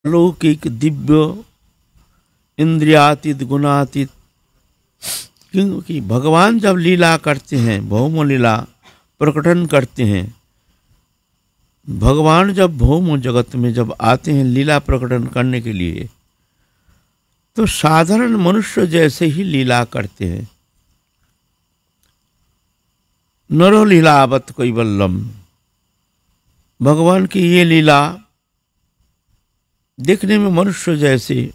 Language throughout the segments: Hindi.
लौकिक दिव्य इंद्रियातीत गुणातीत। क्योंकि भगवान जब लीला करते हैं, भौम लीला प्रकटन करते हैं, भगवान जब भौम जगत में जब आते हैं लीला प्रकटन करने के लिए, तो साधारण मनुष्य जैसे ही लीला करते हैं। नरो लीलावत कैवल्यम, भगवान की ये लीला देखने में मनुष्य जैसे,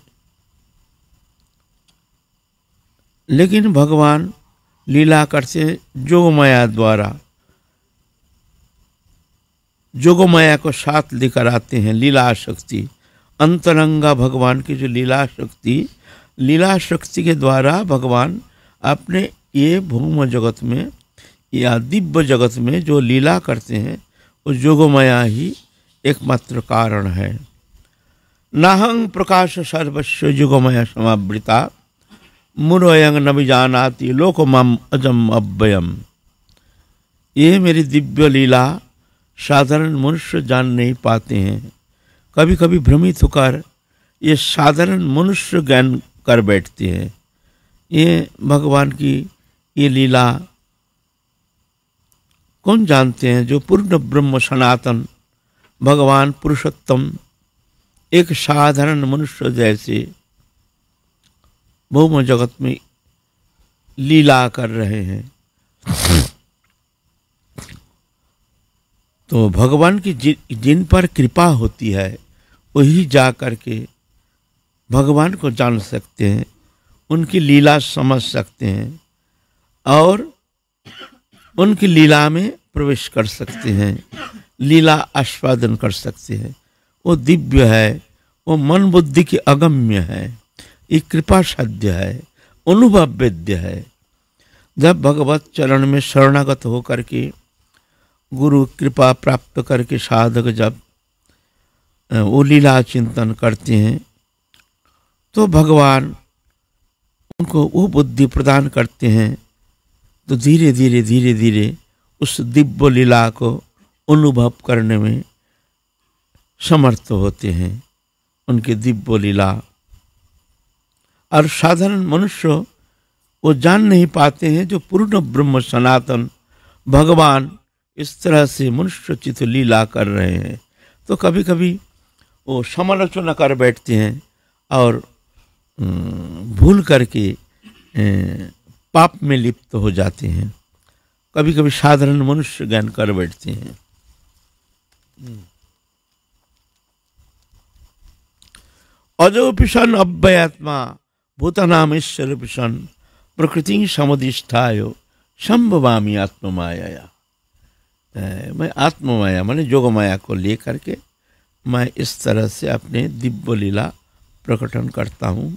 लेकिन भगवान लीला करते हैं जोगमाया द्वारा। जोगमाया को साथ लेकर आते हैं लीला शक्ति, अंतरंगा भगवान की जो लीला शक्ति के द्वारा भगवान अपने ये भौम जगत में या दिव्य जगत में जो लीला करते हैं, वो जोगमाया ही एकमात्र कारण है। नाहं प्रकाश सर्वस्व जोगमाया समावृता, मुरयंग न विजानाति लोकमम अजम अव्ययम। ये मेरी दिव्य लीला साधारण मनुष्य जान नहीं पाते हैं। कभी कभी भ्रमित होकर ये साधारण मनुष्य ज्ञान कर बैठते हैं। ये भगवान की ये लीला कौन जानते हैं? जो पूर्ण ब्रह्म सनातन भगवान पुरुषोत्तम एक साधारण मनुष्य जैसे भौम जगत में लीला कर रहे हैं। तो भगवान की जिन पर कृपा होती है वही जा कर के भगवान को जान सकते हैं, उनकी लीला समझ सकते हैं और उनकी लीला में प्रवेश कर सकते हैं, लीला आस्वादन कर सकते हैं। वो दिव्य है, वो मन बुद्धि की अगम्य है, ये कृपा साध्य है, अनुभव वेद्य है। जब भगवत चरण में शरणागत होकर के गुरु कृपा प्राप्त करके साधक जब वो लीला चिंतन करते हैं, तो भगवान उनको वो बुद्धि प्रदान करते हैं, तो धीरे धीरे उस दिव्य लीला को अनुभव करने में समर्थ होते हैं, उनकी दिव्य लीला। और साधारण मनुष्य वो जान नहीं पाते हैं जो पूर्ण ब्रह्म सनातन भगवान इस तरह से मनुष्य चित लीला कर रहे हैं। तो कभी कभी वो समालोचना कर बैठते हैं और भूल करके पाप में लिप्त हो जाते हैं। कभी कभी साधारण मनुष्य ज्ञान कर बैठते हैं। अजोपिशन अव्ययात्मा भूतनाम ईश्वरपिशन प्रकृति समुदिष्ठाय संभवामि आत्ममाया। मैं आत्ममाया माने जोगमाया को लेकर के मैं इस तरह से अपने दिव्य लीला प्रकटन करता हूँ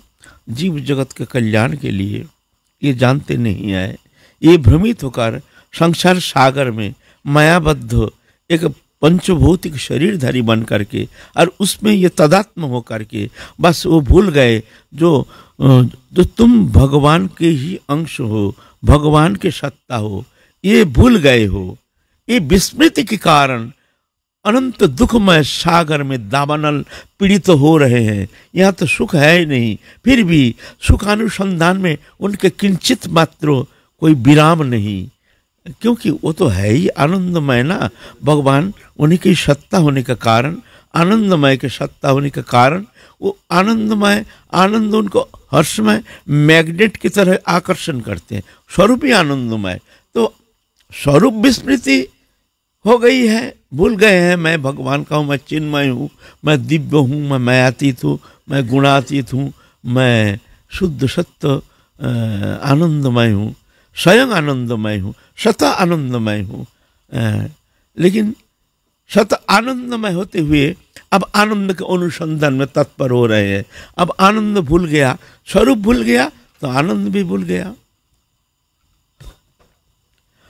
जीव जगत के कल्याण के लिए। ये जानते नहीं है, ये भ्रमित होकर संसार सागर में मायाबद्ध एक पंचभौतिक शरीरधारी बन करके और उसमें ये तदात्म हो करके बस वो भूल गए जो तुम भगवान के ही अंश हो, भगवान के सत्ता हो, ये भूल गए हो। ये विस्मृति के कारण अनंत दुखमय सागर में दावानल पीड़ित हो रहे हैं। यहाँ तो सुख है ही नहीं, फिर भी सुखानुसंधान में उनके किंचित मात्र कोई विराम नहीं, क्योंकि वो तो है ही आनंदमय ना। भगवान उन्हीं की सत्ता होने के कारण, आनंदमय के सत्ता होने के कारण वो आनंदमय, आनंद उनको हर्षमय मैग्नेट की तरह आकर्षण करते हैं। स्वरूप ही आनंदमय, तो स्वरूप विस्मृति हो गई है, भूल गए हैं मैं भगवान का हूँ, मैं चिन्मय हूँ, मैं दिव्य हूँ, मैं मायातीत हूँ, मैं गुणातीत हूँ, मैं शुद्ध सत्य आनंदमय हूँ, स्वयं आनंदमय हूँ, सत आनंदमय हूँ। लेकिन सत आनंदमय होते हुए अब आनंद के अनुसंधान में तत्पर हो रहे हैं। अब आनंद भूल गया, स्वरूप भूल गया तो आनंद भी भूल गया,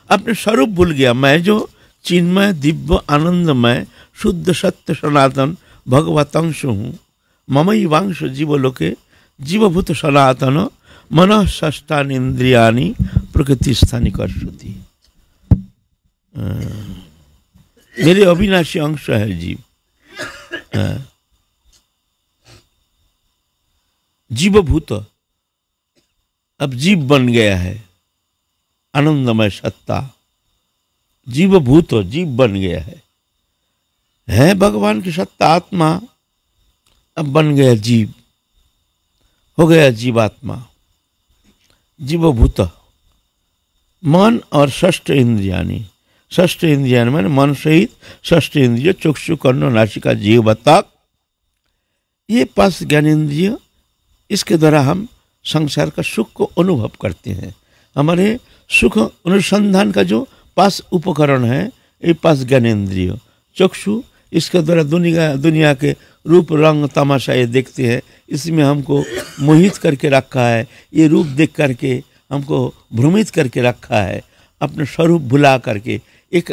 अपने स्वरूप भूल गया। मैं जो चिन्मय दिव्य आनंदमय शुद्ध सत्य सनातन भगवतंश हूँ, ममई वांश जीवलोके जीवभूत सनातन मन षष्ठानि इंद्रियानि प्रकृति स्थानी कर्षति। मेरे अविनाशी अंश है जीव। जीवभूत, अब जीव बन गया है, आनंदमय सत्ता, जीवभूत जीव बन गया है भगवान की सत्ता आत्मा, अब बन गया जीव, हो गया जीवात्मा, जीवभूत। मन और षष्ठ इंद्रियानी, षष्ठ इंद्रियानी माने मन सहित षष्ठ इंद्रिय, चक्षु कर्ण नासिका जीव तक, ये 5 ज्ञानेन्द्रिय, इसके द्वारा हम संसार का सुख को अनुभव करते हैं। हमारे सुख अनुसंधान का जो 5 उपकरण है, ये 5 ज्ञानेन्द्रिय। चक्षु, इसके द्वारा दुनिया के रूप रंग तमाशा ये देखते हैं, इसमें हमको मोहित करके रखा है, ये रूप देख करके हमको भ्रमित करके रखा है, अपने स्वरूप भुला करके। एक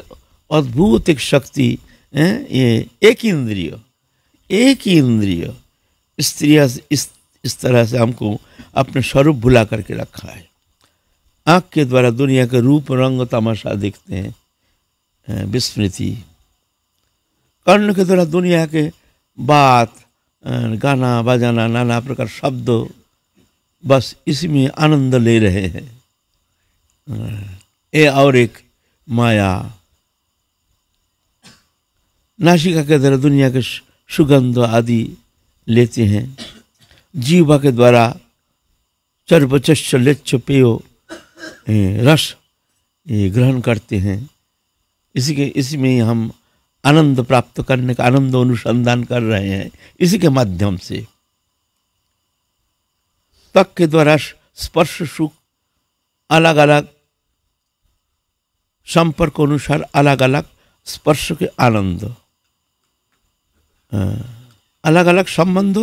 अद्भुत एक शक्ति है ये, एक इंद्रिय, एक ही इंद्रिय इस तरह से हमको अपने स्वरूप भुला करके रखा है। आँख के द्वारा दुनिया के रूप रंग तमाशा देखते हैं, विस्मृति। कर्ण के द्वारा दुनिया के बात, गाना बजाना, नाना प्रकार शब्द, बस इसी में आनंद ले रहे हैं। ये और एक माया। नासिका के द्वारा दुनिया के सुगंध आदि लेते हैं। जीवा के द्वारा चर्वचस्य लेच्छ पेयो रस ये ग्रहण करते हैं। इसी में हम आनंद प्राप्त करने का, आनंद अनुसंधान कर रहे हैं इसी के माध्यम से। त्वक के द्वारा स्पर्श सुख, अलग अलग संपर्क अनुसार अलग अलग स्पर्श के आनंद, अलग अलग संबंध,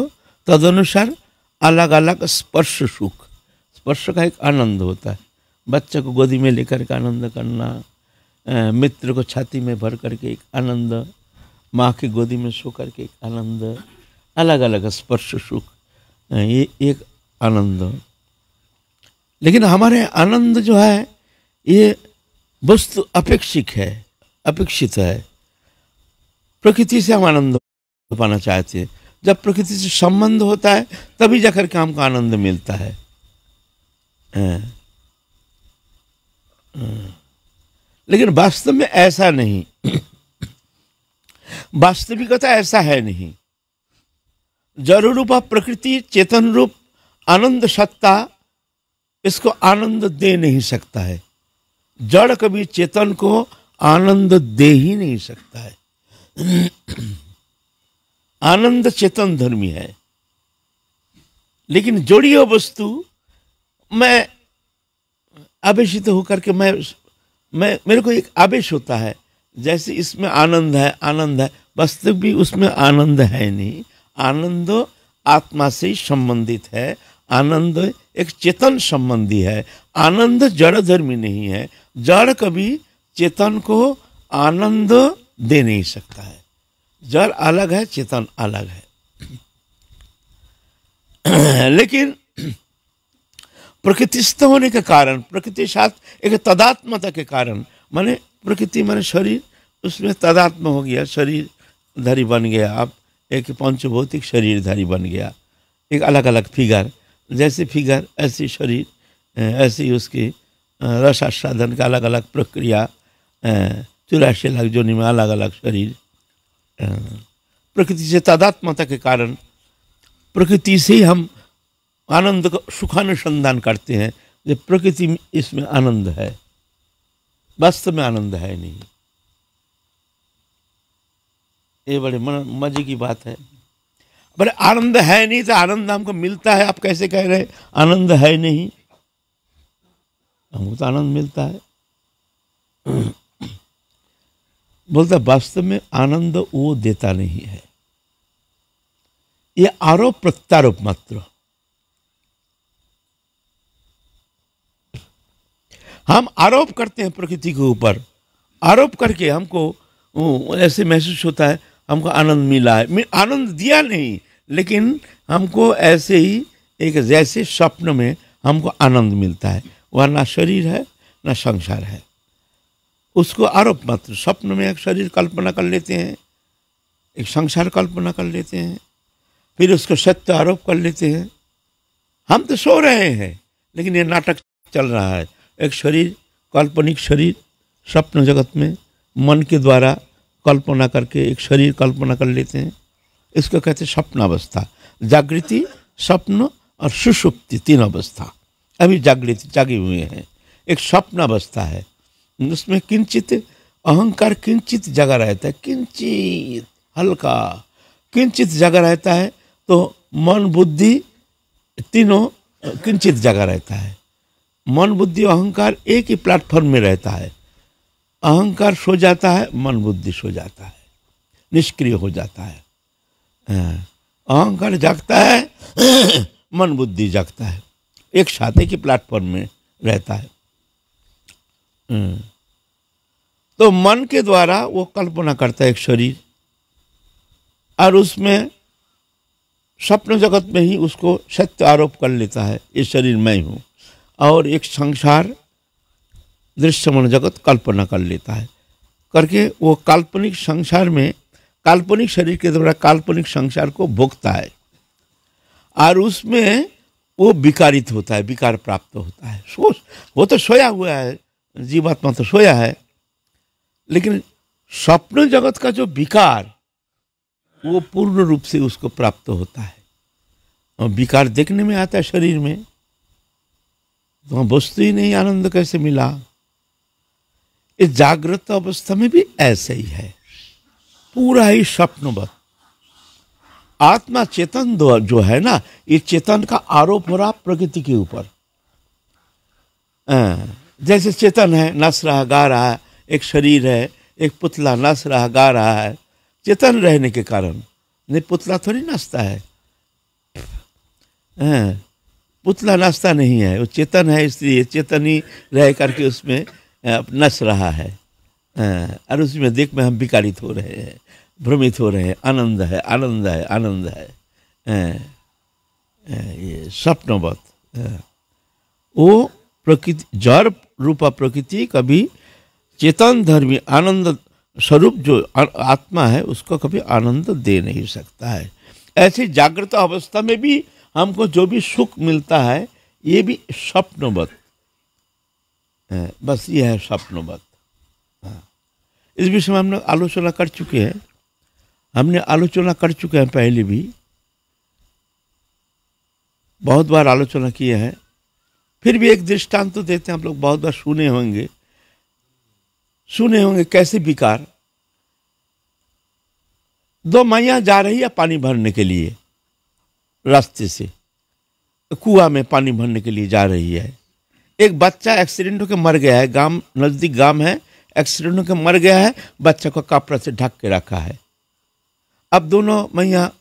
तदनुसार अलग अलग स्पर्श सुख। स्पर्श का एक आनंद होता है, बच्चे को गोदी में लेकर के आनंद करना, मित्र को छाती में भर करके एक आनंद, माँ की गोदी में सो करके एक आनंद, अलग अलग स्पर्श सुख, ये एक आनंद। लेकिन हमारे आनंद जो है ये वस्तु अपेक्षित है। प्रकृति से हम आनंद पाना चाहते हैं। जब प्रकृति से संबंध होता है तभी जाकर के हमको आनंद मिलता है। लेकिन वास्तव में ऐसा नहीं, वास्तविकता ऐसा है नहीं। जड़ रूप प्रकृति, चेतन रूप आनंद सत्ता इसको आनंद दे नहीं सकता है। जड़ कभी चेतन को आनंद दे ही नहीं सकता है। आनंद चेतन धर्मी है। लेकिन जोड़ीय वस्तु, मैं आवेशित होकर के मेरे को एक आवेश होता है, जैसे इसमें आनंद है, वास्तव भी उसमें आनंद है नहीं। आनंद आत्मा से संबंधित है, आनंद एक चेतन संबंधी है। आनंद जड़ धर्मी नहीं है। जड़ कभी चेतन को आनंद दे नहीं सकता है। जड़ अलग है, चेतन अलग है। लेकिन प्रकृतिस्थ होने के कारण, प्रकृति साथ एक तदात्मता के कारण, माने प्रकृति माने शरीर, उसमें तदात्म हो गया, शरीरधारी बन गया। आप एक पंचभौतिक शरीरधारी बन गया। एक अलग अलग फिगर, जैसे फिगर ऐसे शरीर, ऐसे ही उसकी रसास्वादन का अलग अलग प्रक्रिया। 84 लाख जोनि में अलग अलग शरीर। प्रकृति से तादात्म्यता के कारण प्रकृति से ही हम आनंद का सुखानुसंधान करते हैं। जब प्रकृति इसमें आनंद है, वास्तव में आनंद है नहीं। ये बड़े मजे की बात है। बड़े आनंद है नहीं तो आनंद हमको मिलता है, आप कैसे कह रहे आनंद है नहीं? हमको तो आनंद मिलता है। बोलता वास्तव में आनंद वो देता नहीं है। ये आरोप प्रत्यारोप मात्र। हम आरोप करते हैं प्रकृति के ऊपर, आरोप करके हमको ऐसे महसूस होता है हमको आनंद मिला है। आनंद दिया नहीं, लेकिन हमको ऐसे ही एक जैसे स्वप्न में हमको आनंद मिलता है। वह ना शरीर है ना संसार है, उसको आरोप मात्र। स्वप्न में एक शरीर कल्पना कर लेते हैं, एक संसार कल्पना कर लेते हैं, फिर उसको सत्य आरोप कर लेते हैं। हम तो सो रहे हैं, लेकिन ये नाटक चल रहा है। एक शरीर, काल्पनिक शरीर, स्वप्न जगत में मन के द्वारा कल्पना करके एक शरीर कल्पना कर लेते हैं। इसको कहते हैं स्वप्नावस्था। जागृति, स्वप्न और सुषुप्ति, तीन अवस्था। अभी जागृति, जागे हुए हैं। एक स्वप्नावस्था है, उसमें किंचित अहंकार किंचित जगा रहता है, किंचित हल्का किंचित जगा रहता है। तो मन बुद्धि तीनों किंचित जगा रहता है। मन बुद्धि अहंकार एक ही प्लेटफॉर्म में रहता है। अहंकार सो जाता है, मन बुद्धि सो जाता है, निष्क्रिय हो जाता है। अहंकार जागता है, मन बुद्धि जागता है, एक साथ की प्लेटफॉर्म में रहता है। तो मन के द्वारा वो कल्पना करता है एक शरीर, और उसमें स्वप्न जगत में ही उसको सत्य आरोप कर लेता है, ये शरीर मैं हूँ, और एक संसार दृश्यमान जगत कल्पना कर लेता है। करके वो काल्पनिक संसार में, काल्पनिक शरीर के द्वारा काल्पनिक संसार को भोगता है, और उसमें वो विकारित होता है, विकार प्राप्त होता है। वो तो सोया हुआ है, जीवात्मा तो सोया है, लेकिन स्वप्न जगत का जो विकार वो पूर्ण रूप से उसको प्राप्त होता है। और विकार देखने में आता है शरीर में, तो वहाँ वस्तु ही नहीं, आनंद कैसे मिला। इस जागृत अवस्था में भी ऐसे ही है, पूरा ही स्वप्नवत। आत्मा चेतन जो है ना, ये चेतन का आरोप हो रहा प्रकृति के ऊपर। जैसे चेतन है, नस रहा, गा रहा है, एक शरीर है, एक पुतला नस रहा, गा रहा है, चेतन रहने के कारण। नहीं, पुतला थोड़ी नाचता है, पुतला नाचता नहीं है, वो चेतन है, इसलिए चेतन ही रह करके उसमें नस रहा है। और उसमें देख में हम विकारित हो रहे हैं, भ्रमित हो रहे हैं। आनंद है, आनंद है, आनंद है। ये स्वप्नवत। वो प्रकृति, जड़ रूपा प्रकृति कभी चेतन धर्मी आनंद स्वरूप जो आत्मा है उसको कभी आनंद दे नहीं सकता है। ऐसी जागृत अवस्था में भी हमको जो भी सुख मिलता है, ये भी स्वप्नवत है। बस ये है स्वप्नवत। इस विषय में हमने आलोचना कर चुके हैं, पहले भी बहुत बार आलोचना किए हैं। फिर भी एक दृष्टांत तो देते हैं, आप लोग बहुत बार सुने होंगे कैसे विकार। दो मैया जा रही है पानी भरने के लिए, रास्ते से कुआं में पानी भरने के लिए जा रही है। एक बच्चा एक्सीडेंट होकर मर गया है, गांव नजदीक गांव है, एक्सीडेंट होकर मर गया है, बच्चा को कपड़ा से ढक के रखा है। अब दोनों मैया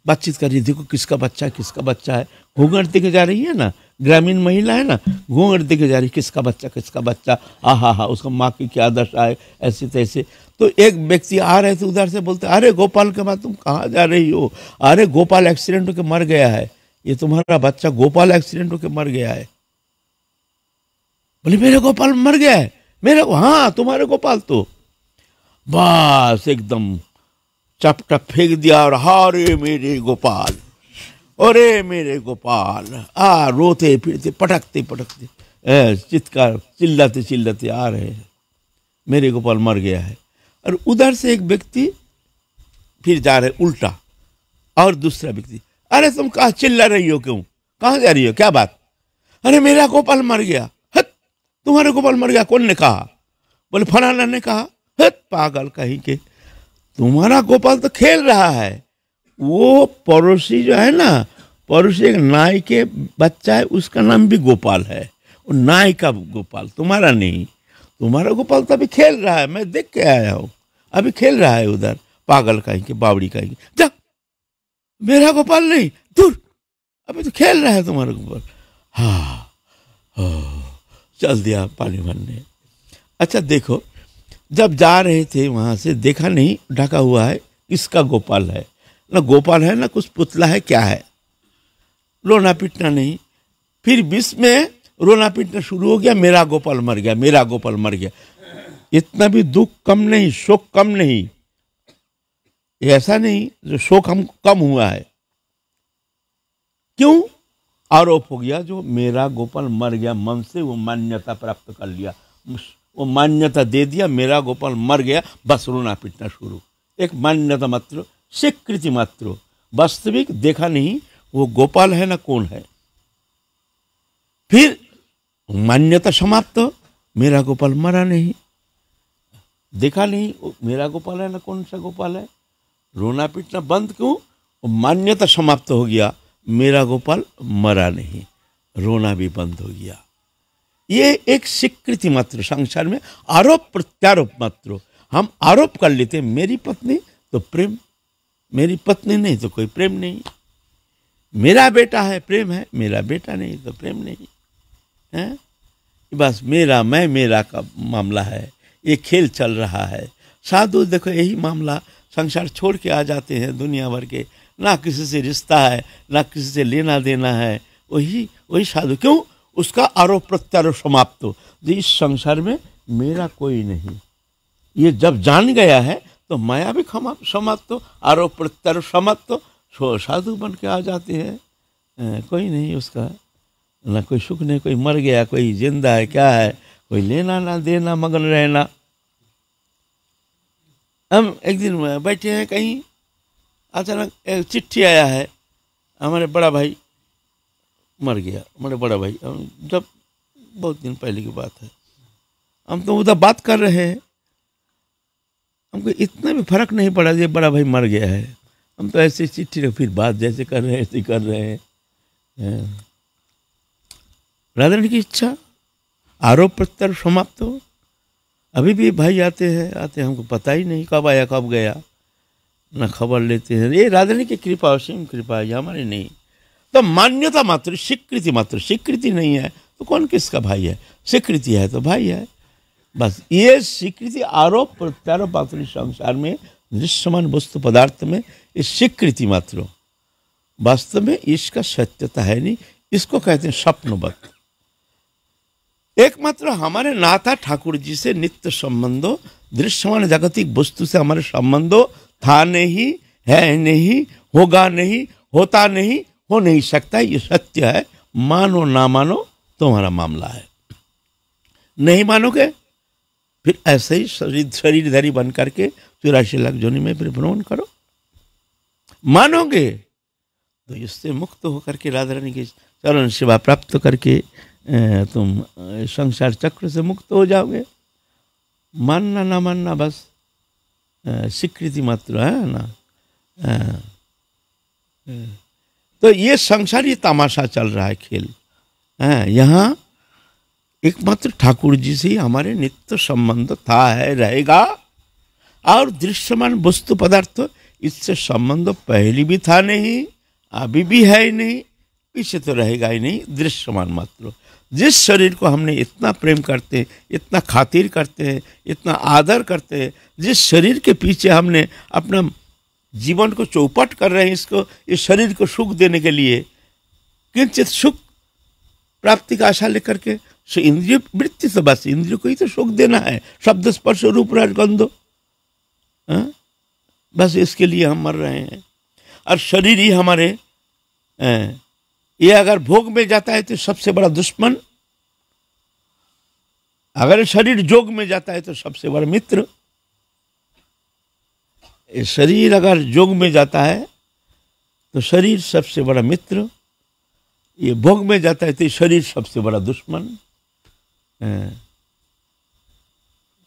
बातचीत कर रही, देखो किसका बच्चा है। घूंघट देके जा रही है ना, ग्रामीण महिला है ना, घूंघट देके जा रही, किसका बच्चा, हा, उसका माँ की क्या दशा है, ऐसे तैसे। तो एक व्यक्ति आ रहे थे उधर से, बोलते अरे गोपाल के बाद तुम कहाँ जा रही हो? अरे गोपाल एक्सीडेंट होकर मर गया है, ये तुम्हारा बच्चा गोपाल एक्सीडेंट होकर मर गया है। बोले मेरे गोपाल मर गया है? हाँ तुम्हारे गोपाल तो। बस एकदम चपटप फेंक दिया, और हारे मेरे गोपाल, अरे मेरे गोपाल, रोते फिरते पटकते चित्कार चिल्लाते आ रहे हैं, मेरे गोपाल मर गया है। और उधर से एक व्यक्ति फिर जा रहे उल्टा, और दूसरा व्यक्ति, अरे तुम कहाँ चिल्ला रही हो, क्यों, कहाँ जा रही हो, क्या बात? अरे मेरा गोपाल मर गया। हट, तुम्हारे गोपाल मर गया? कौन ने कहा? बोले फलाना ने कहा। हट पागल कहीं के, तुम्हारा गोपाल तो खेल रहा है। वो पड़ोसी जो है ना, पड़ोसी एक नाई के बच्चा है, उसका नाम भी गोपाल है। वो नाई का गोपाल, तुम्हारा नहीं। तुम्हारा गोपाल तो अभी खेल रहा है, मैं देख के आया हूँ, अभी खेल रहा है उधर। पागल कहीं के, बावड़ी कहीं के, जा, मेरा गोपाल नहीं, दूर, अभी तो खेल रहा है तुम्हारा गोपाल। हाँ, चल दिया पानी भरने। अच्छा देखो, जब जा रहे थे वहां से देखा नहीं, ढका हुआ है, इसका गोपाल है ना, गोपाल है ना कुछ पुतला है, क्या है, रोना पीटना नहीं। फिर बीच में रोना पीटना शुरू हो गया, मेरा गोपाल मर गया। इतना भी दुख कम नहीं, शोक कम नहीं, ऐसा नहीं जो शोक हम कम हुआ है। क्यों? आरोप हो गया, जो मेरा गोपाल मर गया मन से वो मान्यता प्राप्त कर लिया, वो मान्यता दे दिया, मेरा गोपाल मर गया, बस रोना पीटना शुरू। एक मान्यता मात्र, स्वीकृति मात्र, वास्तविक देखा नहीं वो गोपाल है ना कौन है। फिर मान्यता समाप्त, मेरा गोपाल मरा नहीं, देखा नहीं मेरा गोपाल है ना कौन सा गोपाल है, रोना पीटना बंद क्यों, मान्यता समाप्त हो गया, मेरा गोपाल मरा नहीं, रोना भी बंद हो गया। ये एक स्वीकृति मात्र, संसार में आरोप प्रत्यारोप मात्र। हम आरोप कर लेते मेरी पत्नी तो प्रेम, मेरी पत्नी नहीं तो कोई प्रेम नहीं, मेरा बेटा है प्रेम है, मेरा बेटा नहीं तो प्रेम नहीं है। बस मेरा मैं मेरा का मामला है, ये खेल चल रहा है। साधु देखो यही मामला, संसार छोड़ के आ जाते हैं दुनिया भर के, ना किसी से रिश्ता है ना किसी से लेना देना है, वही साधु। क्यों? उसका आरोप प्रत्यारोप समाप्त हो, इस संसार में मेरा कोई नहीं, ये जब जान गया है तो माया भी समाप्त हो, आरोप प्रत्यारोप समाप्त हो, साधु बन के आ जाते हैं। कोई नहीं उसका, ना कोई सुख नहीं, कोई मर गया कोई जिंदा है, क्या है, कोई लेना ना देना, मगन रहना। हम एक दिन बैठे हैं कहीं, अचानक एक चिट्ठी आया है, हमारे बड़ा भाई मर गया, हमारे बड़ा भाई, जब बहुत दिन पहले की बात है, हम तो उधर बात कर रहे हैं, हमको इतना भी फर्क नहीं पड़ा कि बड़ा भाई मर गया है, हम तो ऐसे चिट्ठी फिर बात जैसे कर रहे हैं ऐसे कर रहे हैं। राधा रानी की इच्छा, आरोप प्रत्यारोप समाप्त हो। अभी भी भाई आते हैं हमको पता ही नहीं कब आया कब गया, ना खबर लेते हैं। ये राधा रानी की कृपा, असीम कृपा है, हमारी नहीं। तो मान्यता मात्र, स्वीकृति मात्र, स्वीकृति नहीं है तो कौन किसका भाई है, स्वीकृति है तो भाई है। बस ये स्वीकृति आरोप प्रत्यारोप मात्र, संसार में दृश्यमान वस्तु पदार्थ में इस स्वीकृति मात्र, वास्तव में इसका सत्यता है नहीं, इसको कहते हैं स्वप्नवत। एकमात्र हमारे नाथा ठाकुर जी से नित्य संबंधो, दृश्यमान जागतिक वस्तु से हमारे संबंधो था नहीं, है नहीं, होगा नहीं, होता नहीं, हो नहीं सकता, ये सत्य है। मानो ना मानो तुम्हारा मामला है, नहीं मानोगे फिर ऐसे ही शरीरधारी बन करके 84 लाख योनि में फिर भ्रमण करो। मानोगे तो इससे मुक्त होकर के राधा रानी के चरण सेवा प्राप्त करके तुम संसार चक्र से मुक्त हो जाओगे। मानना ना मानना बस स्वीकृति मात्र है ना। तो ये संसारी तमाशा चल रहा है, खेल है। यहाँ एकमात्र ठाकुर जी से हमारे नित्य संबंध था, है, रहेगा। और दृश्यमान वस्तु पदार्थ इससे संबंध पहले भी था नहीं, अभी भी है ही नहीं, पीछे तो रहेगा ही नहीं, दृश्यमान मात्र। जिस शरीर को हमने इतना प्रेम करते हैं, इतना खातिर करते हैं, इतना आदर करते हैं, जिस शरीर के पीछे हमने अपना जीवन को चौपट कर रहे हैं, इसको, इस शरीर को सुख देने के लिए, किंचित सुख प्राप्ति का आशा लेकर के, इंद्रिय वृत्ति से बस इंद्रिय को ही तो सुख देना है, शब्द स्पर्श रूप रस गंधो, बस इसके लिए हम मर रहे हैं। और शरीर ही हमारे ये अगर भोग में जाता है तो सबसे बड़ा दुश्मन, अगर शरीर जोग में जाता है तो सबसे बड़ा मित्र। शरीर अगर जोग में जाता है तो शरीर सबसे बड़ा मित्र, ये भोग में जाता है तो शरीर सबसे बड़ा दुश्मन।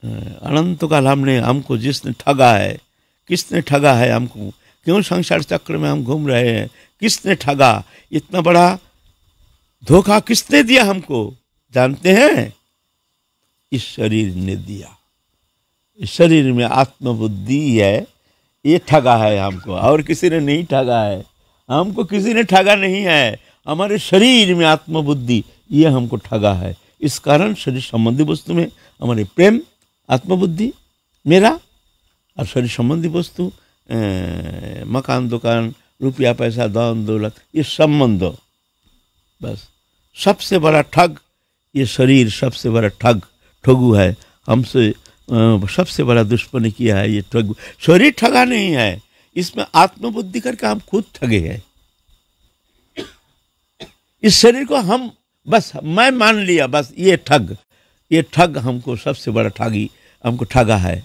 अनंत काल हमको जिसने ठगा है, किसने ठगा है हमको, क्यों संसार चक्र में हम घूम रहे हैं, किसने ठगा, इतना बड़ा धोखा किसने दिया हमको, जानते हैं? इस शरीर ने दिया। इस शरीर में आत्मबुद्धि है, ये ठगा है हमको, और किसी ने नहीं ठगा है हमको, किसी ने ठगा नहीं है। हमारे शरीर में आत्मबुद्धि ये हमको ठगा है। इस कारण शरीर संबंधी वस्तु में हमारे प्रेम, आत्मबुद्धि मेरा, और शरीर संबंधी वस्तु मकान दुकान रुपया पैसा धन दौलत, ये संबंध, बस सबसे बड़ा ठग ये शरीर, सबसे बड़ा ठगू है हमसे, सबसे बड़ा दुश्मन किया है ये ठग। शरीर ठगा नहीं है, इसमें आत्मबुद्धि करके हम खुद ठगे हैं। इस शरीर को हम बस मैं मान लिया, बस ये ठग हमको सबसे बड़ा ठगी हमको ठगा है।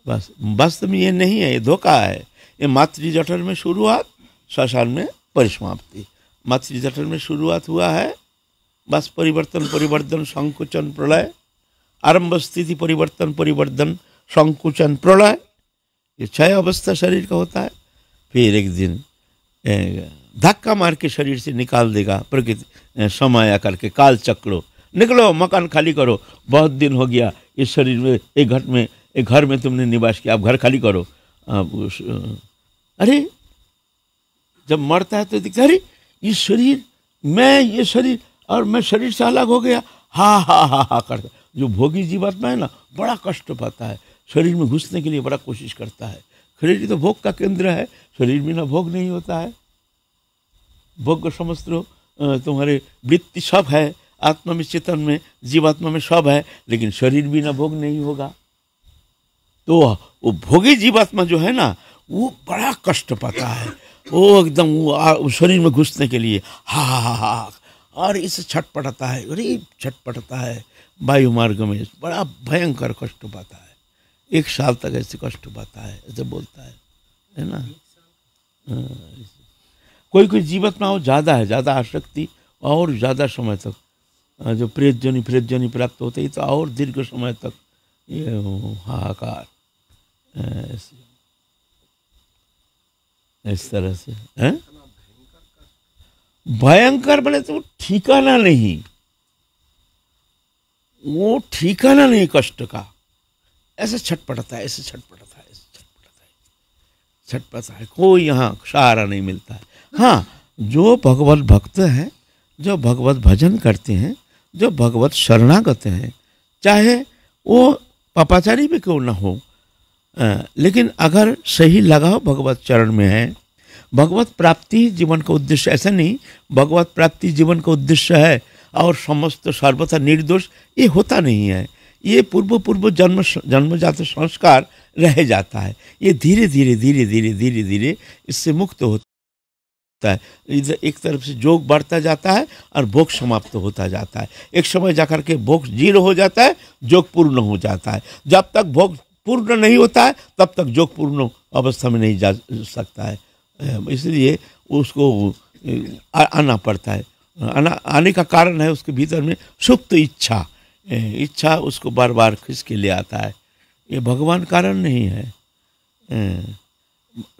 बस वास्तव में ये नहीं है, ये धोखा है। ये मातृजठर में शुरुआत, श्मशान में परिसमाप्ति। मातृजठर में शुरुआत हुआ है, बस परिवर्तन परिवर्तन संकुचन प्रलय, आरंभ स्थिति परिवर्तन परिवर्तन संकुचन प्रलय, ये 6 अवस्था शरीर का होता है। फिर एक दिन धक्का मार के शरीर से निकाल देगा प्रकृति, समय आकर के काल चक्रो, निकलो मकान खाली करो, बहुत दिन हो गया इस शरीर में, एक घर में तुमने निवास किया, आप घर खाली करो। अरे जब मरता है तो दिखता, अरे ये शरीर, ये शरीर और मैं शरीर से अलग हो गया, हा करता। जो भोगी जीवात्मा है ना, बड़ा कष्ट पाता है, शरीर में घुसने के लिए बड़ा कोशिश करता है। शरीर तो भोग का केंद्र है, शरीर बिना भोग नहीं होता है। भोग को समझ लो, तुम्हारे वृत्ति सब है, आत्मा में, चेतन में, जीवात्मा में सब है, लेकिन शरीर बिना भोग नहीं होगा। तो वो भोगी जीवात्मा जो है ना, वो बड़ा कष्ट पाता है, वो एकदम वो शरीर में घुसने के लिए हा और इसे छटपटाता है, अरे छटपटाता है, वायु मार्ग में बड़ा भयंकर कष्ट पाता है। 1 साल तक ऐसे कष्ट पाता है, ऐसे बोलता है ना। कोई जीवात्मा हो ज़्यादा आसक्ति और ज़्यादा समय तक जो प्रेतजनी प्राप्त होते ही, तो और दीर्घ समय तक ये हाहाकार इस तरह से है। भयंकर बोले तो ठिकाना नहीं, वो ठिकाना नहीं कष्ट का। ऐसे छटपटाता है, छटपटा है, कोई यहाँ सहारा नहीं मिलता है। हाँ, जो भगवत भक्त हैं, जो भगवत भजन करते हैं, जो भगवत शरणागत हैं, चाहे वो पापाचारी भी क्यों ना हो, लेकिन अगर सही लगाव भगवत चरण में है, भगवत प्राप्ति जीवन का उद्देश्य, ऐसा नहीं भगवत प्राप्ति जीवन का उद्देश्य है और समस्त सर्वथा निर्दोष, ये होता नहीं है। ये पूर्व जन्मजात संस्कार रह जाता है। ये धीरे धीरे इससे मुक्त होता है। एक तरफ से जोग बढ़ता जाता है और भोग समाप्त होता जाता है। एक समय जाकर के भोग 0 हो जाता है, जोग पूर्ण हो जाता है। जब तक भोग पूर्ण नहीं होता है, तब तक जोग पूर्ण अवस्था में नहीं जा सकता है। इसलिए उसको आना पड़ता है। आने का कारण है उसके भीतर में सुप्त इच्छा उसको बार बार खींच के ले आता है। ये भगवान कारण नहीं है।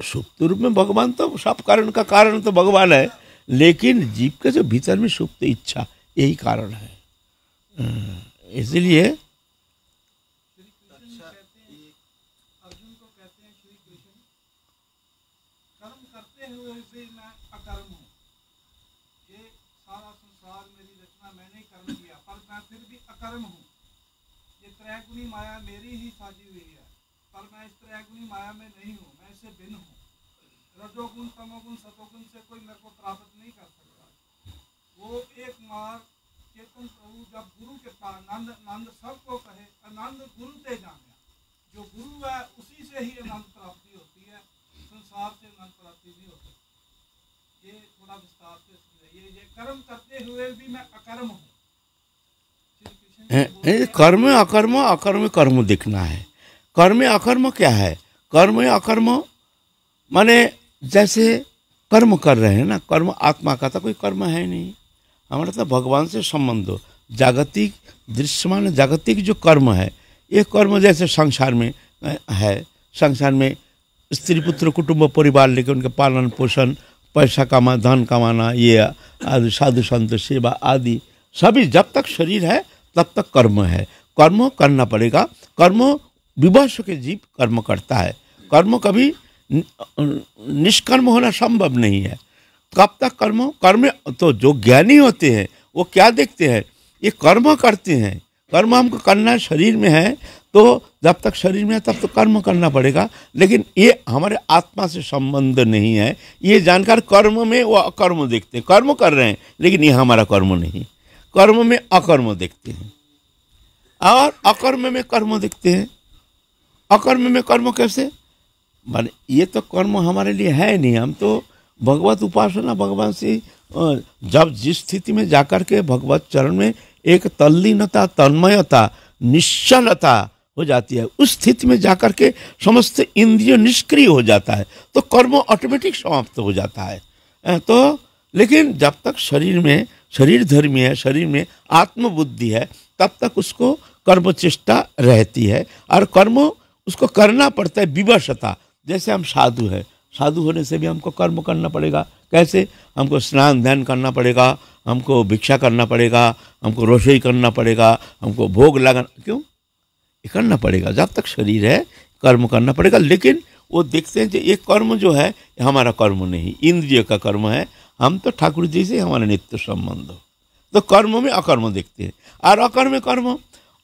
सुप्त रूप में भगवान तो सब कारण का कारण तो भगवान है, लेकिन जीव के जो भीतर में सुप्त इच्छा, यही कारण है। इसलिए कर्म हूँ, ये त्रैगुणी माया मेरी ही साजी हुई है, पर मैं इस त्रैगुणी माया में नहीं हूँ, मैं इससे भिन्न हूँ। रजोगुण, तमोगुण, सतोगुण से कोई मेरे को प्राप्त नहीं कर सकता। वो एक मार्ग चेतन प्रभु जब गुरु के पास नंद सबको कहे, आनंद गुरु ते जाने, जो गुरु है उसी से ही आनंद प्राप्ति होती है, संसार से आनंद प्राप्ति नहीं होती। ये थोड़ा विस्तार से समझिए। ये कर्म करते हुए भी मैं अकर्म हूँ। कर्म अकर्म कर्म दिखना है। कर्म अकर्म क्या है? कर्म अकर्म माने जैसे कर्म कर रहे हैं ना, कर्म आत्मा का तो कोई कर्म है नहीं, हमारा तो भगवान से संबंध हो। जागतिक दृश्यमान जागतिक जो कर्म है, ये कर्म जैसे संसार में है, संसार में स्त्री पुत्र कुटुंब परिवार लेकर उनके पालन पोषण, पैसा कमा, धन कमाना, ये आदि साधु संत सेवा आदि सभी, जब तक शरीर है तब तक कर्म है। कर्म करना पड़ेगा। कर्म विवश के जीव कर्म करता है। कर्म कभी निष्कर्म होना संभव नहीं है। कब तक कर्म तो जो ज्ञानी होते हैं वो क्या देखते हैं, ये कर्म करते हैं। कर्म हमको करना शरीर में है, तो जब तक शरीर में है तब तो कर्म करना पड़ेगा, लेकिन ये हमारे आत्मा से संबंध नहीं है। ये जानकर कर्म में वो अकर्म देखते हैं। कर्म कर रहे हैं लेकिन ये हमारा कर्म नहीं, कर्म में अकर्म देखते हैं और अकर्म में कर्म देखते हैं। अकर्म में कर्म कैसे? माने ये तो कर्म हमारे लिए है नहीं, हम तो भगवत उपासना भगवान से जब जिस स्थिति में जाकर के भगवत चरण में एक तल्लीनता, तन्मयता, निश्चलता हो जाती है, उस स्थिति में जाकर के समस्त इंद्रिय निष्क्रिय हो जाता है, तो कर्म ऑटोमेटिक समाप्त हो जाता है। तो लेकिन जब तक शरीर में शरीर धर्मी है, शरीर में आत्मबुद्धि है, तब तक उसको कर्म चेष्टा रहती है और कर्म उसको करना पड़ता है विवशता। जैसे हम साधु है, साधु होने से भी हमको कर्म करना पड़ेगा। कैसे? हमको स्नान ध्यान करना पड़ेगा, हमको भिक्षा करना पड़ेगा, हमको रसोई करना पड़ेगा, हमको भोग लगाना, क्यों ये करना पड़ेगा। जब तक शरीर है कर्म करना पड़ेगा। लेकिन वो देखते हैं कि ये कर्म जो है हमारा कर्म नहीं, इंद्रिय का कर्म है, हम तो ठाकुर जी से हमारा नित्य संबंध हो, तो कर्म में अकर्म देखते हैं। और अकर्म कर्म,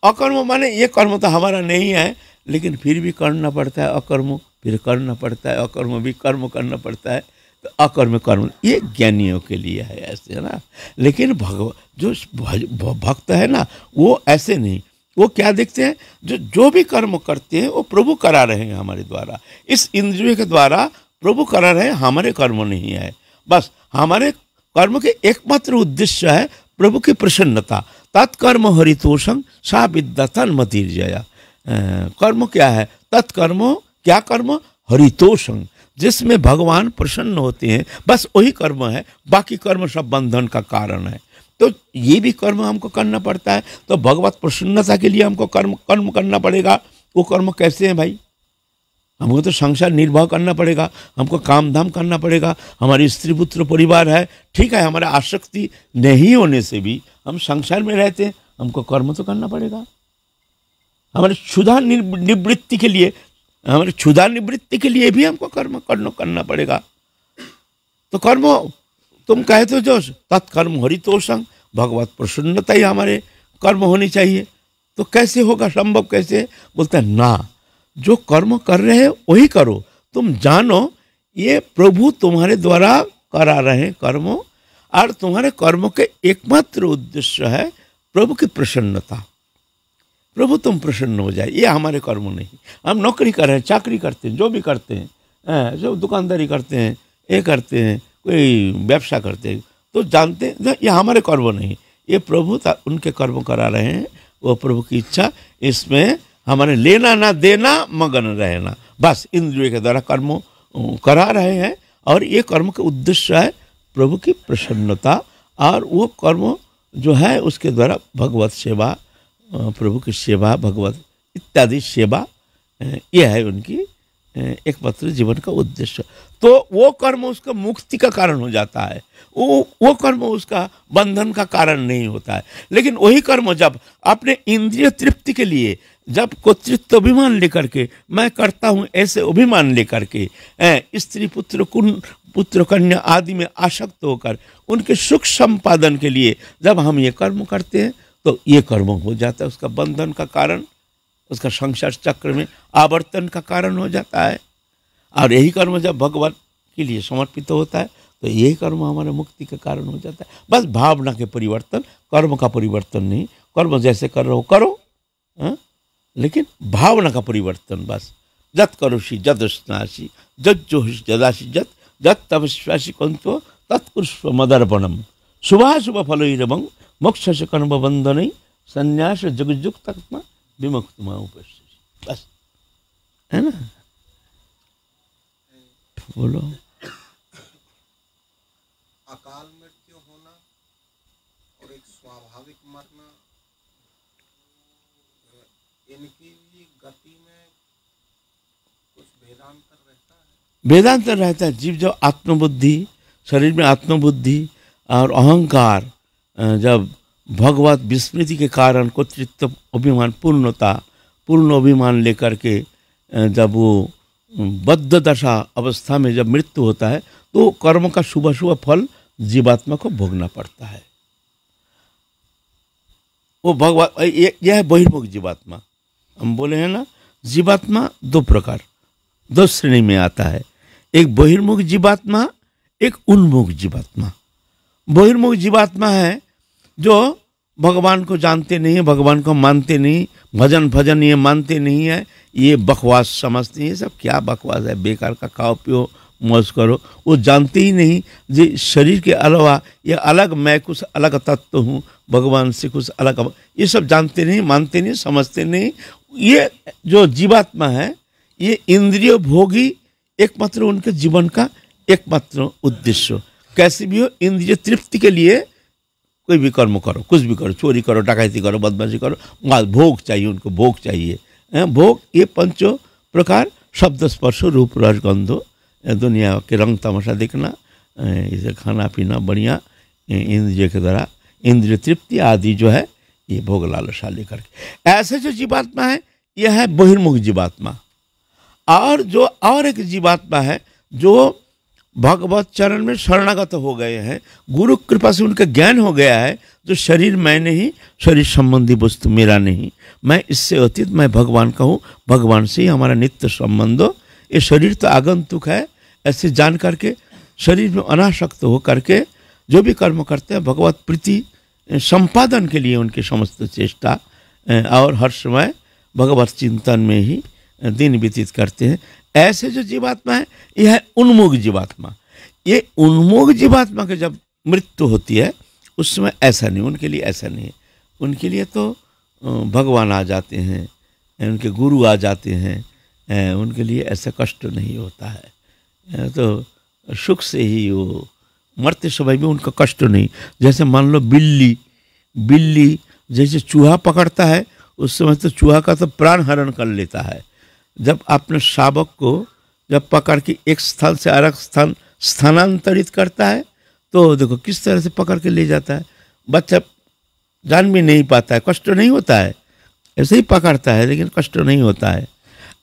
अकर्म माने ये कर्म तो हमारा नहीं है, लेकिन फिर भी करना पड़ता है, अकर्म फिर करना पड़ता है, अकर्म भी कर्म करना पड़ता है। तो अकर्म कर्म ये ज्ञानियों के लिए है, ऐसे है ना। लेकिन जो भक्त है ना, वो ऐसे नहीं, वो क्या देखते हैं, जो भी कर्म करते हैं वो प्रभु करा रहे हैं हमारे द्वारा, इस इंद्रियों के द्वारा प्रभु करा रहे हैं, हमारे कर्म नहीं है। बस हमारे कर्म के एकमात्र उद्देश्य है प्रभु की प्रसन्नता। तत्कर्म हरितोषम सा विद्या तन्मतिर्जया। कर्म क्या है? तत्कर्म, क्या कर्म? हरितोषम, जिसमें भगवान प्रसन्न होते हैं, बस वही कर्म है। बाकी कर्म सब बंधन का कारण है। तो ये भी कर्म हमको करना पड़ता है। तो भगवत प्रसन्नता के लिए हमको कर्म करना पड़ेगा। वो कर्म कैसे हैं भाई? हमको तो संसार निर्वाह करना पड़ेगा, हमको काम धाम करना पड़ेगा, हमारी स्त्री पुत्र परिवार है, ठीक है, हमारा आसक्ति नहीं होने से भी हम संसार में रहते हैं, हमको कर्म तो करना पड़ेगा। हमारे क्षुधा निवृत्ति के लिए, हमारे क्षुधा निवृत्ति के लिए भी हमको कर्म करना पड़ेगा। तो कर्म तुम कहते हो जो तत्कर्म हरितोषम, भगवत प्रसन्नता ही हमारे कर्म होनी चाहिए। तो कैसे होगा, संभव कैसे? बोलता है ना, जो कर्म कर रहे हैं वही करो। तुम जानो ये प्रभु तुम्हारे द्वारा करा रहे हैं कर्म, और तुम्हारे कर्म के एकमात्र उद्देश्य है प्रभु की प्रसन्नता। प्रभु तुम प्रसन्न हो जाए, ये हमारे कर्म नहीं। हम नौकरी कर रहे हैं, चाकरी करते हैं, जो भी करते हैं, जो दुकानदारी करते हैं, ये करते हैं, कोई व्यवसाय करते हैं, तो जानते हैं ये हमारे कर्म नहीं, ये प्रभु उनके कर्म करा रहे हैं, वो प्रभु की इच्छा। इसमें हमारे लेना ना देना, मगन रहना, बस इंद्रियों के द्वारा कर्म करा रहे हैं। और ये कर्म का उद्देश्य है प्रभु की प्रसन्नता, और वो कर्म जो है उसके द्वारा भगवत सेवा, प्रभु की सेवा, भगवत इत्यादि सेवा, ये है उनकी एकमात्र जीवन का उद्देश्य। तो वो कर्म उसका मुक्ति का कारण हो जाता है, वो कर्म उसका बंधन का कारण नहीं होता है। लेकिन वही कर्म जब अपने इंद्रिय तृप्ति के लिए, जब कर्तृत्व अभिमान लेकर के मैं करता हूँ, ऐसे अभिमान लेकर के स्त्री पुत्र कन्या आदि में आसक्त होकर उनके सुख संपादन के लिए जब हम ये कर्म करते हैं, तो ये कर्म हो जाता है उसका बंधन का कारण, उसका संसार चक्र में आवर्तन का कारण हो जाता है। और यही कर्म जब भगवान के लिए समर्पित होता है, तो यही कर्म हमारे मुक्ति का कारण हो जाता है। बस भावना के परिवर्तन, कर्म का परिवर्तन नहीं। कर्म जैसे कर रहे हो करो, लेकिन भावना का परिवर्तन बस। जत करोषि जद स्नासी, जत जोहिष जदासी, जत जत तपस्यासी कंतो तत्कुरुष्व मदर्पणम, शुभाशुभ फलैरवं मोक्ष से कर्म बंधन संन्यास जगजुक्त विमुक्त उपस्थिति। बस, है ना? बोलो। अकाल मृत्यु होना और एक स्वाभाविक मरना, इनकी भी गति में कुछ वेदांतर रहता है? वेदांतर रहता है। जीव जब आत्मबुद्धि, शरीर में आत्मबुद्धि और अहंकार जब भगवत विस्मृति के कारण कर्तृत्व अभिमान, पूर्ण अभिमान लेकर के जब वो बद्ध दशा अवस्था में जब मृत्यु होता है, तो कर्म का शुभ शुभ फल जीवात्मा को भोगना पड़ता है। वो भगवत, यह है बहिर्मुख जीवात्मा। हम बोले हैं ना, जीवात्मा दो प्रकार, दो श्रेणी में आता है। एक बहिर्मुख जीवात्मा, एक उन्मुख जीवात्मा। बहिर्मुख जीवात्मा है जो भगवान को जानते नहीं है, भगवान को मानते नहीं, भजन ये मानते नहीं है, ये बकवास समझते हैं। ये सब क्या बकवास है, बेकार का खाओ पियो मौज करो। वो जानते ही नहीं जी शरीर के अलावा ये अलग मैं कुछ अलग तत्व हूँ, भगवान से कुछ अलग, ये सब जानते नहीं, मानते नहीं, समझते नहीं। ये जो जीवात्मा है ये इंद्रिय भोगी एकमात्र उनके जीवन का एकमात्र उद्देश्य, कैसे भी हो इंद्रिय तृप्ति के लिए कोई भी कर्म करो, कुछ भी करो, चोरी करो, डकैती करो, बदमाशी करो, भोग चाहिए उनको, भोग चाहिए। भोग ये पंचों प्रकार शब्द स्पर्श रूप रस गंधो, दुनिया के रंग तमाशा देखना, इसे खाना पीना बढ़िया इंद्रिय के द्वारा, इंद्रिय तृप्ति आदि जो है ये भोग लालसा लेकर के। ऐसे जो जीवात्मा है यह है बहिर्मुख जीवात्मा। और जो और एक जीवात्मा है जो भगवत चरण में शरणागत हो गए हैं, गुरु कृपा से उनका ज्ञान हो गया है, जो शरीर मैं नहीं, शरीर संबंधी वस्तु मेरा नहीं, मैं इससे अतीत, मैं भगवान का हूँ, भगवान से ही हमारा नित्य संबंध हो, ये शरीर तो आगंतुक है, ऐसे जान करके शरीर में अनासक्त हो करके जो भी कर्म करते हैं भगवत प्रीति संपादन के लिए उनकी समस्त चेष्टा और हर समय भगवत चिंतन में ही दिन व्यतीत करते हैं। ऐसे जो जीवात्मा है यह है उन्मुख जीवात्मा। ये उन्मुख जीवात्मा की जब मृत्यु होती है उस समय ऐसा नहीं, उनके लिए ऐसा नहीं है, उनके लिए तो भगवान आ जाते हैं, उनके गुरु आ जाते हैं, उनके लिए ऐसा कष्ट नहीं होता है, तो सुख से ही वो मरते समय भी उनका कष्ट नहीं। जैसे मान लो बिल्ली जैसे चूहा पकड़ता है उस समय तो चूहा का तो प्राण हरण कर लेता है। जब अपने शावक को जब पकड़ के एक स्थान से अलग स्थान स्थानांतरित करता है तो देखो किस तरह से पकड़ के ले जाता है, बच्चा जान भी नहीं पाता है, कष्ट नहीं होता है, ऐसे ही पकड़ता है लेकिन कष्ट नहीं होता है।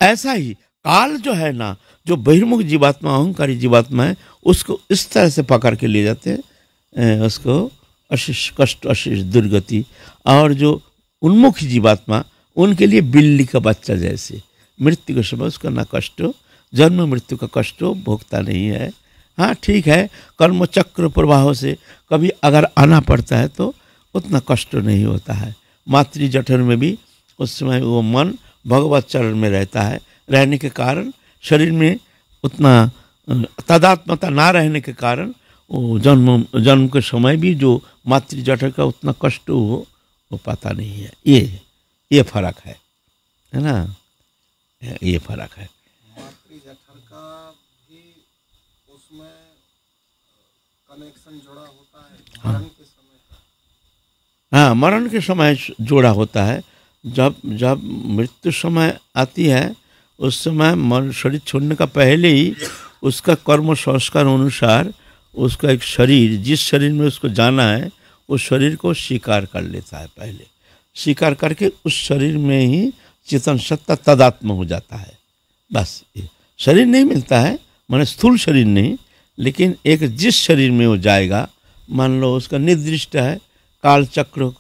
ऐसा ही काल जो है ना, जो बहिर्मुख जीवात्मा अहंकारी जीवात्मा है उसको इस तरह से पकड़ के ले जाते हैं, उसको अशिष कष्ट, अशिष दुर्गति। और जो उन्मुख जीवात्मा उनके लिए बिल्ली का बच्चा जैसे मृत्यु के समय उसका ना कष्ट हो, जन्म मृत्यु का कष्ट हो, भोगता नहीं है। हाँ ठीक है, कर्म चक्र प्रवाह से कभी अगर आना पड़ता है तो उतना कष्ट नहीं होता है। मातृ जठर में भी उस समय वो मन भगवत चरण में रहता है, रहने के कारण शरीर में उतना तादात्म्यता ना रहने के कारण वो जन्म के समय भी जो मातृ जठर का उतना कष्ट हो वो पता नहीं है। ये फर्क है ना, ये फर्क है। मातृ जठर का भी उसमें कनेक्शन जुड़ा होता है मरण के समय। हाँ, मरण के समय जोड़ा होता है। जब मृत्यु समय आती है उस समय शरीर छोड़ने का पहले ही उसका कर्म संस्कार अनुसार उसका एक शरीर, जिस शरीर में उसको जाना है उस शरीर को स्वीकार कर लेता है। पहले स्वीकार करके उस शरीर में ही चेतन सत्ता तदात्म हो जाता है। बस शरीर नहीं मिलता है, माने स्थूल शरीर नहीं, लेकिन एक जिस शरीर में वो जाएगा, मान लो उसका निर्दिष्ट है काल चक्र,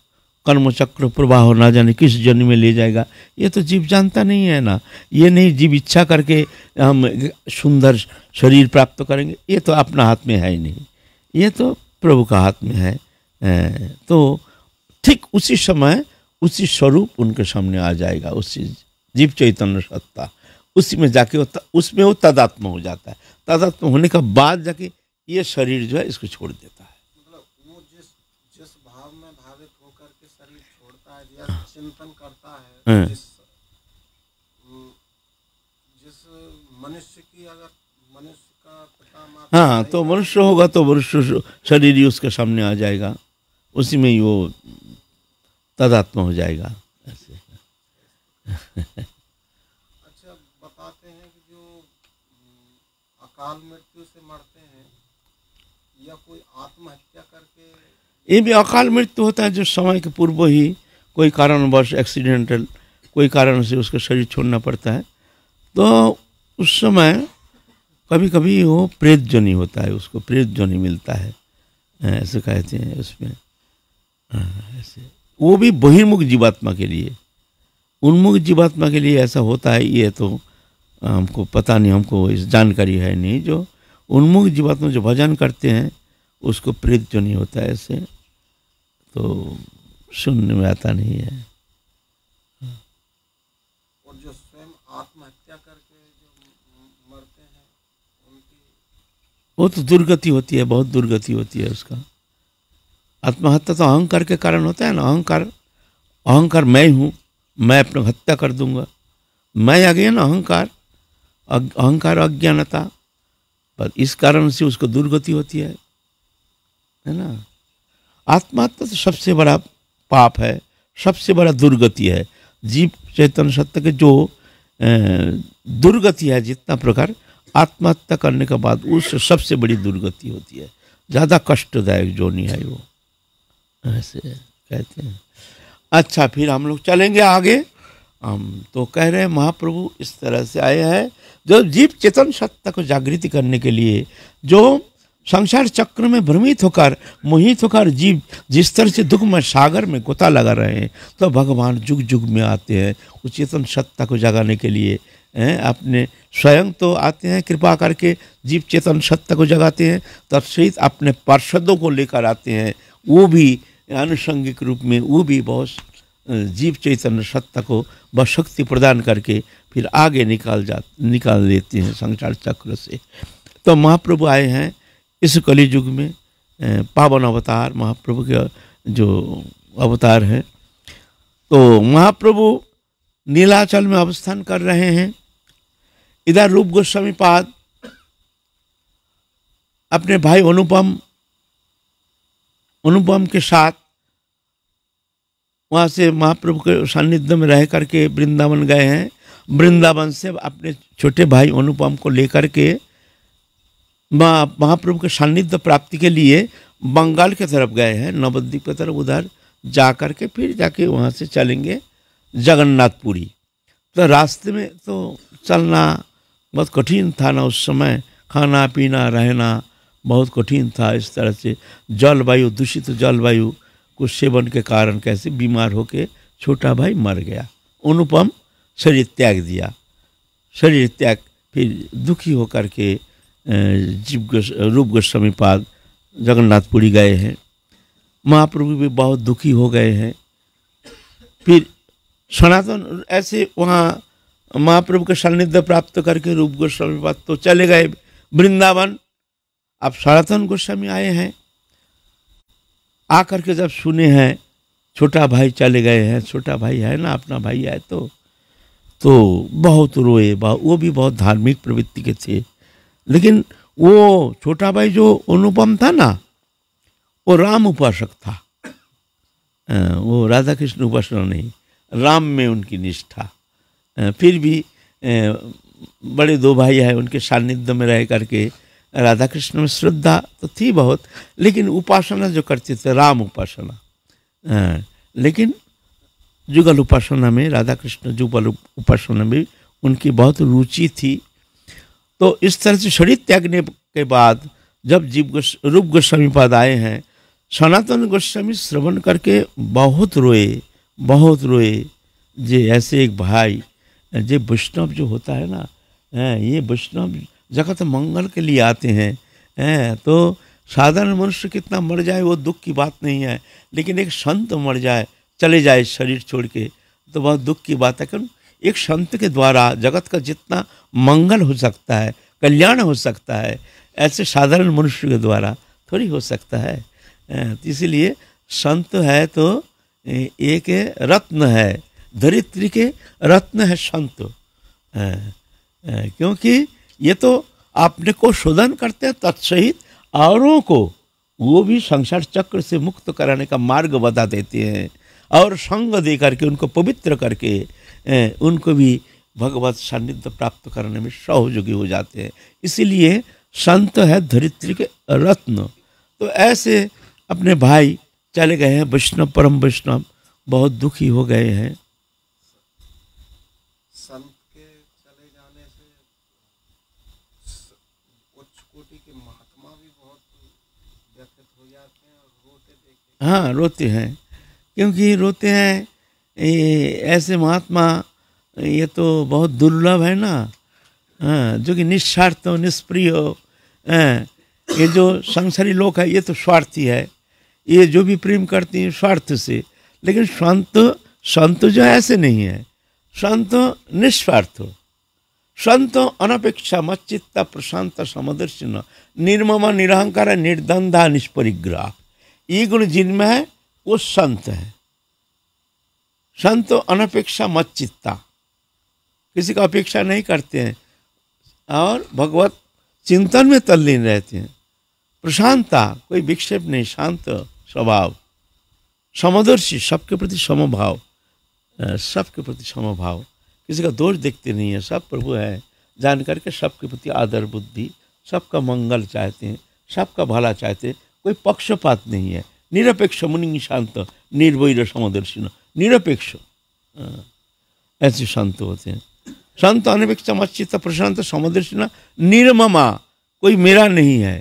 कर्म चक्र प्रवाह ना जाने किस जन्म में ले जाएगा, ये तो जीव जानता नहीं है ना। ये नहीं जीव इच्छा करके हम सुंदर शरीर प्राप्त करेंगे, ये तो अपना हाथ में है ही नहीं, ये तो प्रभु का हाथ में है। तो ठीक उसी समय उसी स्वरूप उनके सामने आ जाएगा, उसी जीव चैतन्य सत्ता, उसी में जाके उसमें वो तदात्म हो जाता है। तदात्म होने के बाद जाके ये शरीर जो है इसको छोड़ देता है। मतलब वो जिस भाव में भावित होकर के शरीर छोड़ता है या चिंतन करता है, जिस मनुष्य की अगर मनुष्य का पिता माता, हाँ, तो मनुष्य होगा तो मनुष्य शरीर ही उसके सामने आ जाएगा, उसी में ही वो तदात्म हो जाएगा। ऐसे अच्छा, बताते हैं कि जो अकाल मृत्यु से मरते हैं या कोई आत्महत्या करके, ये भी अकाल मृत्यु होता है जो समय के पूर्व ही कोई कारणवश एक्सीडेंटल कोई कारण से उसका शरीर छोड़ना पड़ता है, तो उस समय कभी कभी वो प्रेत जोनि होता है, उसको प्रेत जोनि मिलता है, ऐसे कहते हैं उसमें। ऐसे वो भी बहिर्मुख जीवात्मा के लिए, उन्मुख जीवात्मा के लिए ऐसा होता है, ये तो हमको पता नहीं, हमको इस जानकारी है नहीं। जो उन्मुख जीवात्मा जो भजन करते हैं उसको प्रेत जोनि होता है, ऐसे तो सुनने में आता नहीं है। और जो स्वयं आत्महत्या करके जो मरते हैं उनकी वो तो दुर्गति होती है, बहुत दुर्गति होती है उसका। आत्महत्या तो अहंकार के कारण होता है ना। अहंकार मैं हूँ, मैं अपनी हत्या कर दूंगा, मैं आ गया ना अहंकार। अहंकार अज्ञानता, पर इस कारण से उसको दुर्गति होती है ना। आत्महत्या तो सबसे बड़ा पाप है, सबसे बड़ा दुर्गति है। जीव चैतन्य सत्य के जो दुर्गति है जितना प्रकार, आत्महत्या करने के बाद उससे सबसे बड़ी दुर्गति होती है, ज़्यादा कष्टदायक जोनी है वो, ऐसे कहते हैं। अच्छा, फिर हम लोग चलेंगे आगे। हम तो कह रहे हैं महाप्रभु इस तरह से आए हैं जो जीव चेतन सत्ता को जागृति करने के लिए, जो संसार चक्र में भ्रमित होकर मोहित होकर जीव जिस तरह से दुख में सागर में गोता लगा रहे हैं, तो भगवान जुग जुग में आते हैं उस चेतन सत्ता को जगाने के लिए। अपने स्वयं तो आते हैं कृपा करके, जीव चेतन सत्ता को जगाते हैं, तत्सहित अपने पार्षदों को लेकर आते हैं, वो भी आनुषंगिक रूप में, वो भी बहुत जीव चैतन्य सत्ता को वह शक्ति प्रदान करके फिर आगे निकाल देते हैं संसार चक्र से। तो महाप्रभु आए हैं इस कली युग में, पावन अवतार महाप्रभु के जो अवतार है। तो महाप्रभु नीलाचल में अवस्थान कर रहे हैं। इधर रूप गोस्वामी पाद अपने भाई अनुपम के साथ वहाँ से महाप्रभु के सानिध्य में रह करके वृंदावन गए हैं। वृंदावन से अपने छोटे भाई अनुपम को लेकर के महाप्रभु के सानिध्य प्राप्ति के लिए बंगाल की तरफ गए हैं, नवद्वीप की तरफ। उधर जा कर के फिर जाके वहाँ से चलेंगे जगन्नाथपुरी। तो रास्ते में तो चलना बहुत कठिन था ना उस समय, खाना पीना रहना बहुत कठिन था। इस तरह से जलवायु, दूषित जलवायु को सेवन के कारण कैसे बीमार होके छोटा भाई मर गया। अनुपम शरीर त्याग दिया। शरीर त्याग फिर दुखी होकर के रूप गोस्वामी पाद जगन्नाथपुरी गए हैं। महाप्रभु भी बहुत दुखी हो गए हैं। फिर सनातन ऐसे वहाँ महाप्रभु के सानिध्य प्राप्त करके रूप गोस्वामी पाद तो चले गए वृंदावन। अब सनातन गोस्वामी आए हैं, आकर के जब सुने हैं छोटा भाई चले गए हैं, छोटा भाई है ना अपना भाई है, तो बहुत रोए। वो भी बहुत धार्मिक प्रवृत्ति के थे, लेकिन वो छोटा भाई जो अनुपम था ना, वो राम उपासक था। वो राधा कृष्ण उपासक नहीं, राम में उनकी निष्ठा। फिर भी बड़े दो भाई हैं, उनके सानिध्य में रह करके राधा कृष्ण में श्रद्धा तो थी बहुत, लेकिन उपासना जो करते थे राम उपासना। लेकिन जुगल उपासना में, राधा कृष्ण जुगल उपासना में उनकी बहुत रुचि थी। तो इस तरह से शरीर त्यागने के बाद जब रूप गोस्वामी पाद आए हैं, सनातन गोस्वामी श्रवण करके बहुत रोए। जे ऐसे एक भाई, जे वैष्णव जो होता है ना, ये वैष्णव जगत मंगल के लिए आते हैं। तो साधारण मनुष्य कितना मर जाए वो दुख की बात नहीं है, लेकिन एक संत मर जाए, चले जाए शरीर छोड़ के, तो बहुत दुख की बात है। क्यों? एक संत के द्वारा जगत का जितना मंगल हो सकता है, कल्याण हो सकता है, ऐसे साधारण मनुष्य के द्वारा थोड़ी हो सकता है। तो इसलिए संत है तो एक रत्न है, धरित्री के रत्न है संत। क्योंकि ये तो अपने को शोधन करते हैं, तत्सहित औरों को वो भी संसार चक्र से मुक्त कराने का मार्ग बता देते हैं, और संग दे करके उनको पवित्र करके उनको भी भगवत सानिध्य प्राप्त करने में सहयोगी हो जाते हैं। इसीलिए संत है धरित्री के रत्न। तो ऐसे अपने भाई चले गए हैं, वैष्णव परम वैष्णव बहुत दुखी हो गए हैं। संत के चले जाने से उच्च कोटि के महात्मा भी बहुत व्यथित हो जाते हैं और रोते देखे। हाँ, रोते हैं, क्योंकि रोते हैं ऐसे महात्मा, ये तो बहुत दुर्लभ है ना। हाँ, जो कि निस्वार्थ हो, निष्प्रिय हो। ये जो संसारी लोग है ये तो स्वार्थी है, ये जो भी प्रेम करती हैं स्वार्थ से। लेकिन संत जो ऐसे नहीं है, संत निस्वार्थ हो, संत अनपेक्षा मच्चित्ता प्रशांत समदर्शिन निर्मम निरहंकार निर्द्वंदा निष्परिग्रह, ये गुण जिनमें है वो संत है। संत अनपेक्षा मच्चित्ता, किसी का अपेक्षा नहीं करते हैं और भगवत चिंतन में तल्लीन रहते हैं। प्रशांता, कोई विक्षेप नहीं, शांत स्वभाव। समदर्शी, सबके प्रति समभाव, सबके प्रति समभाव, किसी का दोष देखते नहीं है, सब प्रभु है जान करके सबके प्रति आदर बुद्धि, सबका मंगल चाहते हैं, सबका भला चाहते हैं, कोई पक्षपात नहीं है। निरपेक्ष मुनि शांत निर्वैर समदर्शी, निरपेक्ष ऐसे संत होते हैं। संत अनपेक्ष मच्चित्त प्रशांत समदर्शी निर्ममा, कोई मेरा नहीं है।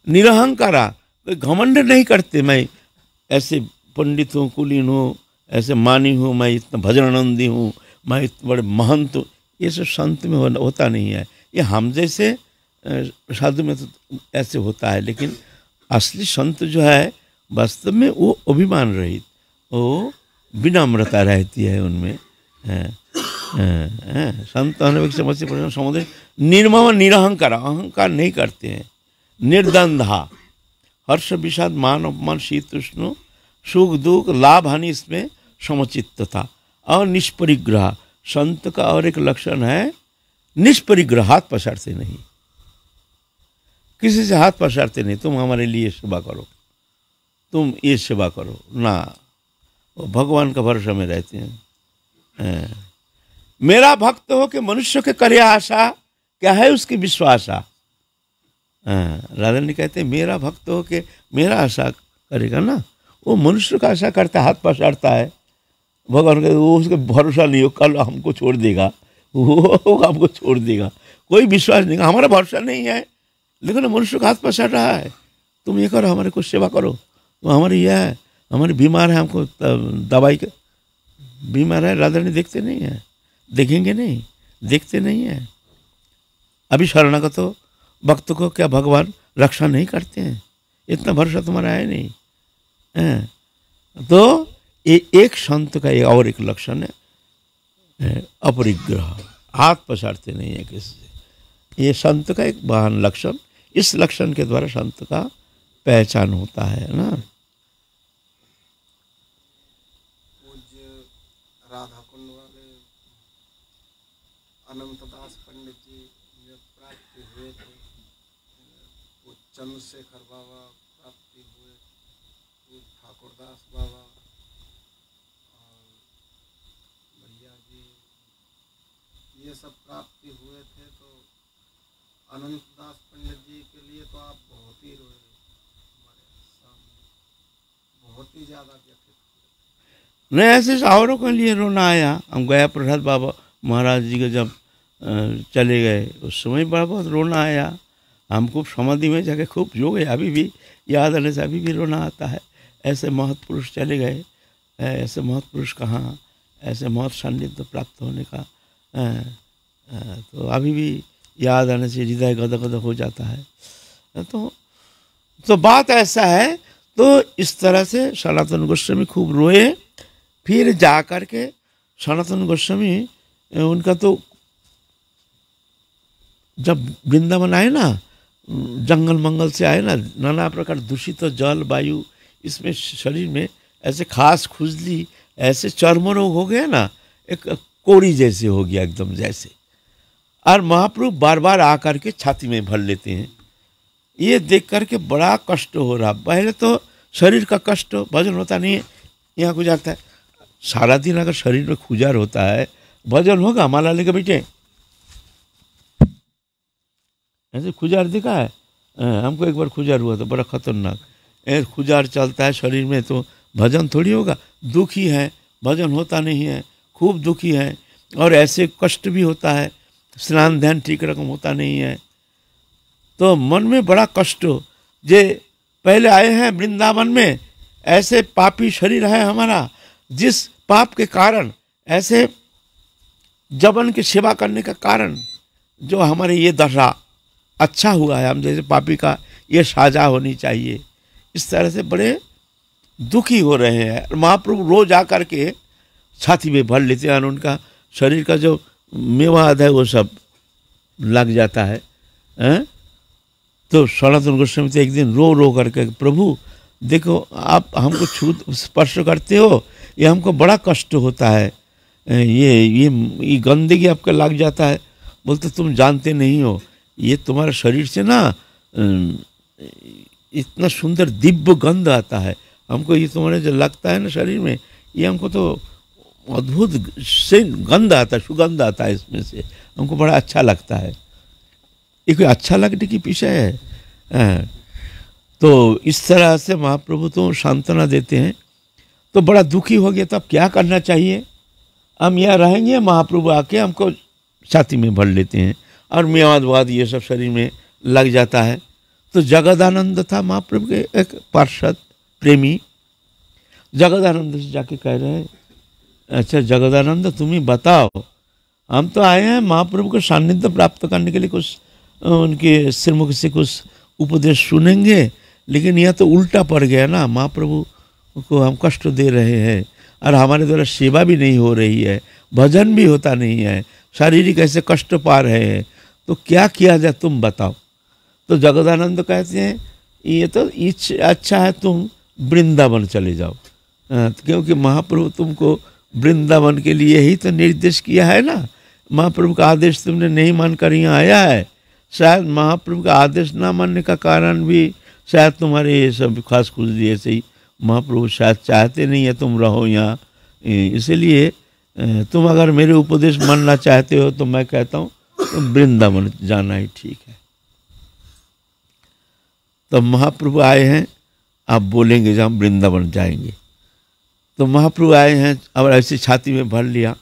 निरहंकारा, कोई घमंड नहीं करते, मैं ऐसे पंडित हूँ, कुलीन हूँ, ऐसे मानी हूँ, मैं इतना भजनानंदी हूँ, मैं इतना बड़े महंत हूँ, ये सब संत में होता नहीं है। ये हम जैसे साधु में तो ऐसे होता है, लेकिन असली संत जो है वास्तव में वो अभिमान रहित, वो विनम्रता रहती है उनमें। संत अनपेक्ष समुद्र निर्मम निरहंकार, अहंकार नहीं करते हैं। निर्द्वंदा, हर्ष विषाद मान अपमान शीत उष्ण सुख दुख लाभ हानि इसमें समचित्तता। और निष्परिग्रह, संत का और एक लक्षण है निष्परिग्रह, हाथ पसारते नहीं, किसी से हाथ पसारते नहीं, तुम हमारे लिए सेवा करो, तुम ये सेवा करो ना, वो भगवान का भरोसा में रहते हैं। मेरा भक्त हो के मनुष्य के करे आशा, क्या है उसकी विश्वासा। राधा रानी कहते हैं मेरा भक्त हो के मेरा आशा करेगा ना, वो मनुष्य का आशा करता है, हाथ पसारता है, भगवान का वो उसका भरोसा नहीं हो, कल हमको छोड़ देगा, वो हमको छोड़ देगा, कोई विश्वास नहीं, हमारा भरोसा नहीं है, लेकिन मनुष्य का हाथ पसार रहा है, तुम ये करो, हमारे कुछ सेवा करो, तो हमारी यह है, हमारी बीमार है, हमको दवाई के बीमार है, राधा रानी देखते नहीं है, देखेंगे नहीं, देखते नहीं है। अभी शरणागत हो भक्त को क्या भगवान रक्षा नहीं करते हैं? इतना भरोसा तुम्हारा है नहीं है? तो ये एक संत का और एक लक्षण है अपरिग्रह, हाथ पसारते नहीं है किसी से, ये संत का एक महान लक्षण। इस लक्षण के द्वारा संत का पहचान होता है ना। राधा कुंड वाले अनंतदास पंडित जी जब प्राप्ति हुए थे, वो चंद्रशेखर बाबा प्राप्ति हुए, वो ठाकुरदास बाबा और भैया जी, ये सब प्राप्ति हुए थे। तो अनंतदास पंडित जी के लिए तो आप बहुत ही रोए, हमारे सामने बहुत ही ज़्यादा व्यथित हुए। नहीं, ऐसे औरों के लिए रोना आया। हम गया प्रसाद बाबा महाराज जी के जब चले गए, उस समय बड़ा बहुत रोना आया हमको, समाधि में जाके खूब जो गए, अभी भी याद आने से अभी भी रोना आता है। ऐसे महत्पुरुष चले गए, ऐसे महत्पुरुष कहाँ, ऐसे महत सान्निध्य प्राप्त होने का तो अभी भी याद आने से हृदय गदगद हो जाता है। तो बात ऐसा है। तो इस तरह से सनातन गोस्वामी खूब रोए। फिर जा कर के सनातन गोस्वामी उनका तो जब वृंदावन आए ना, जंगल मंगल से आए ना, नाना प्रकार दूषित जल वायु, इसमें शरीर में ऐसे खास खुजली, ऐसे चर्म रोग हो गया ना, एक कोड़ी जैसे हो गया एकदम जैसे। और महाप्रभु बार बार आकर के छाती में भर लेते हैं। ये देख करके बड़ा कष्ट हो रहा। पहले तो शरीर का कष्ट, भजन होता नहीं है, यहाँ को जाता है सारा दिन। अगर शरीर में खुजार होता है, भजन होगा? माला लेके बैठे ऐसे खुजार दिखा है? हमको एक बार खुजार हुआ था, बड़ा खतरनाक। खुजार चलता है शरीर में तो भजन थोड़ी होगा। दुखी है, भजन होता नहीं है, खूब दुखी है, और ऐसे कष्ट भी होता है, स्नान ध्यान ठीक रकम होता नहीं है, तो मन में बड़ा कष्ट। जे पहले आए हैं वृंदावन में, ऐसे पापी शरीर है हमारा, जिस पाप के कारण, ऐसे जबन की सेवा करने का कारण जो हमारे ये दशा, अच्छा हुआ है, हम जैसे पापी का ये साजा होनी चाहिए। इस तरह से बड़े दुखी हो रहे हैं। महाप्रभु रोज आकर के छाती में भर लेते हैं, उनका शरीर का जो मेवाद है वो सब लग जाता है, हैं? तो सनातन गोस्वामी तो एक दिन रो रो करके, प्रभु देखो आप हमको छू स्पर्श करते हो, ये हमको बड़ा कष्ट होता है, ये गंदगी आपका लग जाता है। बोलते तुम जानते नहीं हो, ये तुम्हारे शरीर से ना इतना सुंदर दिव्य गंध आता है, हमको ये तुम्हारे जो लगता है ना शरीर में, ये हमको तो अद्भुत से गंध आता है, सुगंध आता है इसमें से, हमको बड़ा अच्छा लगता है। ये कोई अच्छा लगने की पीछे है। तो इस तरह से महाप्रभु तो सांत्वना देते हैं। तो बड़ा दुखी हो गया, तो अब क्या करना चाहिए? हम यहाँ रहेंगे, महाप्रभु आके हमको छाती में भर लेते हैं और मेवाद ये सब शरीर में लग जाता है। तो जगदानंद था महाप्रभु के एक पार्षद प्रेमी, जगदानंद से जाके कह रहे हैं, अच्छा जगदानंद तुम ही बताओ, हम तो आए हैं महाप्रभु को सान्निध्य प्राप्त करने के लिए, कुछ उनके सिरमुख से कुछ उपदेश सुनेंगे, लेकिन यह तो उल्टा पड़ गया ना, महाप्रभु को हम कष्ट दे रहे हैं और हमारे द्वारा सेवा भी नहीं हो रही है, भजन भी होता नहीं है, शारीरिक ऐसे कष्ट पा रहे हैं, तो क्या किया जाए तुम बताओ। तो जगदानंद कहते हैं ये तो अच्छा है तुम वृंदावन चले जाओ, क्योंकि महाप्रभु तुमको वृंदावन के लिए ही तो निर्देश किया है ना, महाप्रभु का आदेश तुमने नहीं मानकर यहाँ आया है। शायद महाप्रभु का आदेश ना मानने का कारण भी शायद तुम्हारे ये सब खास खुश दिए से ही महाप्रभु शायद चाहते नहीं है तुम रहो यहाँ, इसलिए तुम अगर मेरे उपदेश मानना चाहते हो तो मैं कहता हूँ तो वृंदावन जाना ही ठीक है। तो महाप्रभु आए हैं, आप बोलेंगे जब हम वृंदावन जाएंगे। तो महाप्रभु आए हैं, अब ऐसी छाती में भर लिया।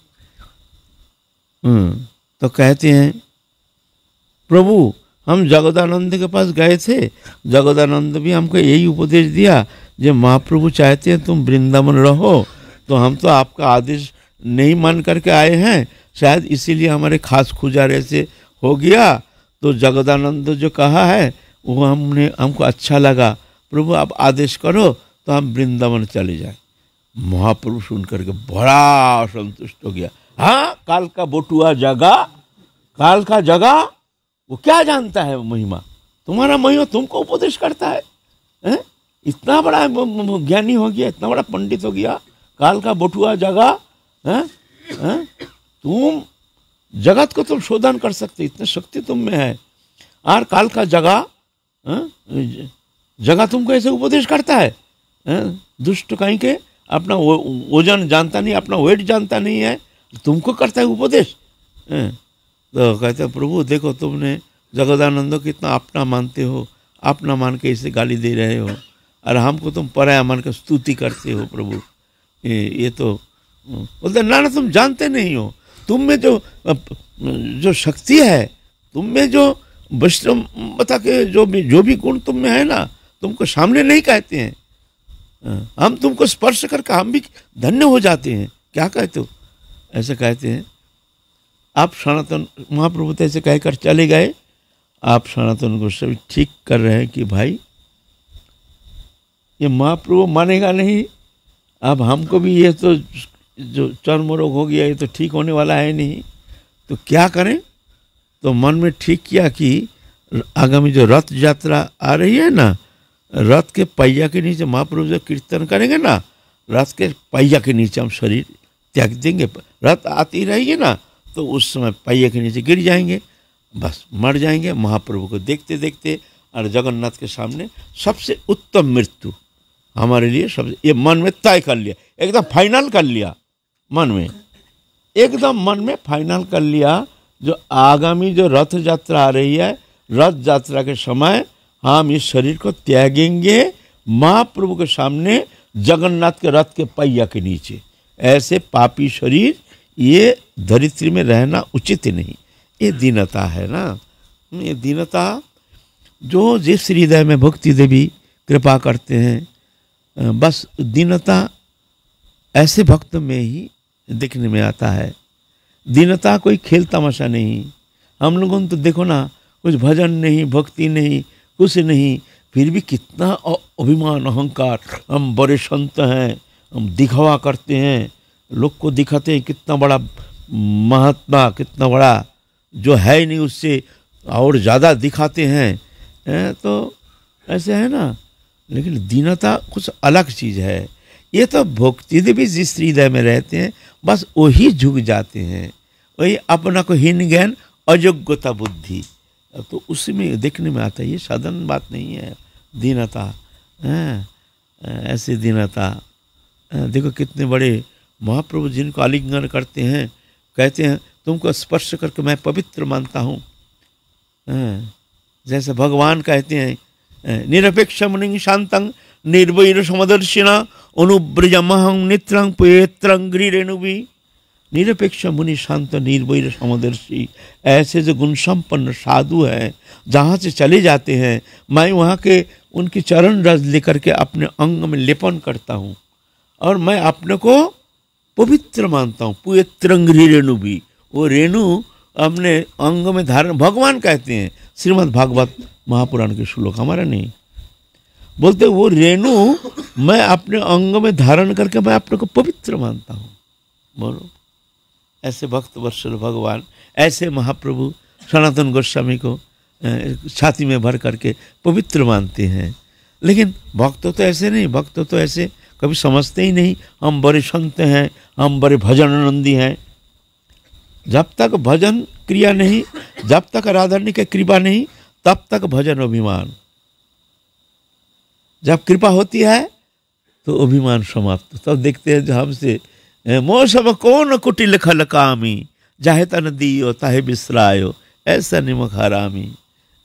तो कहते हैं प्रभु हम जगदानंद के पास गए थे, जगदानंद भी हमको यही उपदेश दिया, जब महाप्रभु चाहते हैं तुम वृंदावन रहो, तो हम तो आपका आदेश नहीं मान करके आए हैं, शायद इसीलिए हमारे खास खुजारे से हो गया। तो जगदानंद जो कहा है वो हमको अच्छा लगा, प्रभु आप आदेश करो तो हम वृंदावन चले जाए। महाप्रभु सुन करके बड़ा संतुष्ट हो गया। हाँ, काल का बटुआ जगा, काल का जगा, वो क्या जानता है महिमा, तुम्हारा महिमा तुमको उपदेश करता है? इतना बड़ा ज्ञानी हो गया, इतना बड़ा पंडित हो गया, काल का बटुआ जगा, तुम जगत को तुम शोधन कर सकते, इतनी शक्ति तुम में है, और काल का जगा जगह तुमको ऐसे उपदेश करता है? दुष्ट कहीं के अपना वजन जानता नहीं, अपना वेट जानता नहीं है, तुमको करता है उपदेश। तो कहते प्रभु देखो तुमने जगदानंद को इतना अपना मानते हो, अपना मान के इसे गाली दे रहे हो, और हमको तुम पराया मान के स्तुति करते हो प्रभु, ये तो बोलते ना तुम जानते नहीं हो, तुम में जो शक्ति है, तुम में जो वैष्णवता के जो भी गुण तुम में है ना, तुमको सामने नहीं कहते हैं, हम तुमको स्पर्श करके हम भी धन्य हो जाते हैं। क्या कहते हो? ऐसे कहते हैं। आप सनातन महाप्रभु ऐसे कहकर चले गए। आप सनातन गोस्वामी ठीक कर रहे हैं कि भाई ये महाप्रभु मानेगा नहीं, अब हमको भी ये तो जो चर्म रोग हो गया ये तो ठीक होने वाला है नहीं, तो क्या करें? तो मन में ठीक किया कि आगामी जो रथ यात्रा आ रही है ना, रथ के पहिया के नीचे महाप्रभु जो कीर्तन करेंगे ना, रथ के पहिया के नीचे हम शरीर त्याग देंगे। रथ आती रहेगी ना तो उस समय पहिया के नीचे गिर जाएंगे, बस मर जाएंगे महाप्रभु को देखते देखते। और जगन्नाथ के सामने सबसे उत्तम मृत्यु हमारे लिए सबसे, ये मन में तय कर लिया, एकदम फाइनल कर लिया, मन में एकदम मन में फाइनल कर लिया। जो आगामी जो रथ यात्रा आ रही है, रथ यात्रा के समय हम इस शरीर को त्यागेंगे महाप्रभु के सामने, जगन्नाथ के रथ के पहिया के नीचे। ऐसे पापी शरीर ये धरित्री में रहना उचित नहीं। ये दीनता है ना, ये दीनता जो जिस हृदय में भक्ति देवी कृपा करते हैं, बस दीनता ऐसे भक्त में ही दिखने में आता है। दीनता कोई खेल तमाशा नहीं। हम लोगों ने तो देखो ना, कुछ भजन नहीं, भक्ति नहीं, कुछ नहीं, फिर भी कितना अभिमान अहंकार, हम बड़े संत हैं, हम दिखावा करते हैं, लोग को दिखाते हैं कितना बड़ा महात्मा, कितना बड़ा जो है ही नहीं उससे और ज़्यादा दिखाते हैं, तो ऐसे है ना। लेकिन दीनता कुछ अलग चीज़ है। ये तो भक्ति देवी जिस हृदय में रहते हैं बस वही झुक जाते हैं, वही अपना को हीन ज्ञान अयोग्यता बुद्धि, तो उसमें देखने में आता है। ये साधारण बात नहीं है दीनता, ऐसे दीनता। देखो कितने बड़े महाप्रभु जिनको आलिंगन करते हैं, कहते हैं तुमको स्पर्श करके मैं पवित्र मानता हूँ। जैसे भगवान कहते हैं निरपेक्ष मुनि शांतं निर्वैर समदर्शिना अनुव्रजमहं नित्रं पेत्रं गिरिरेणुभि। निरपेक्ष मुनि शांत निर्वैर समदर्शी, ऐसे जो गुण संपन्न साधु हैं जहाँ से चले जाते हैं मैं वहाँ के उनकी चरण रज लेकर के अपने अंग में लेपन करता हूँ और मैं अपने को पवित्र मानता हूँ। पवित्रं गिरिरेणुभि, वो रेणु अपने अंग में धारण, भगवान कहते हैं श्रीमद् भागवत महापुराण के श्लोक, हमारा नहीं, बोलते वो रेणु मैं अपने अंग में धारण करके मैं अपने को पवित्र मानता हूँ। बोलो, ऐसे भक्त वत्सल भगवान, ऐसे महाप्रभु सनातन गोस्वामी को छाती में भर करके पवित्र मानते हैं। लेकिन भक्त तो ऐसे नहीं, भक्त तो ऐसे कभी समझते ही नहीं हम बड़े संत हैं, हम बड़े भजनानंदी हैं। जब तक भजन क्रिया नहीं, जब तक राधारणी की कृपा नहीं, तब तक भजन अभिमान। जब कृपा होती है तो अभिमान समाप्त। तब देखते हैं जो हमसे मोह सब कौन कुटिल खल कामी, जाहे तन दियो ताहे बिसरायो, ऐसा निमक हरामी।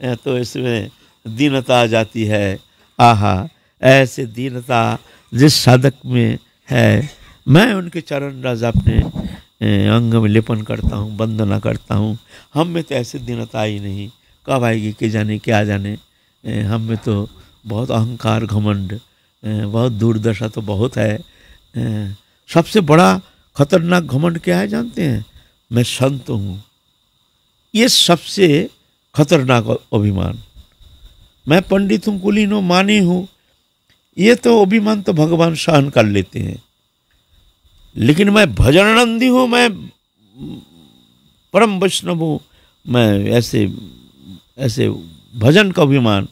तो इसमें दीनता आ जाती है। आहा, ऐसे दीनता जिस साधक में है, मैं उनके चरण रज अपने अंग में लेपन करता हूँ, वंदना करता हूँ। हम में तो ऐसे दीनता ही नहीं, कब आएगी के जाने क्या जाने। हम में तो बहुत अहंकार घमंड, बहुत दुर्दशा तो बहुत है। सबसे बड़ा खतरनाक घमंड क्या है जानते हैं? मैं संत हूँ, ये सबसे खतरनाक अभिमान। मैं पंडित हूँ, कुलीन हूँ, मानी हूँ, ये तो अभिमान तो भगवान सहन कर लेते हैं। लेकिन मैं भजनानंदी हूँ, मैं परम वैष्णव हूँ, मैं ऐसे ऐसे भजन का अभिमान,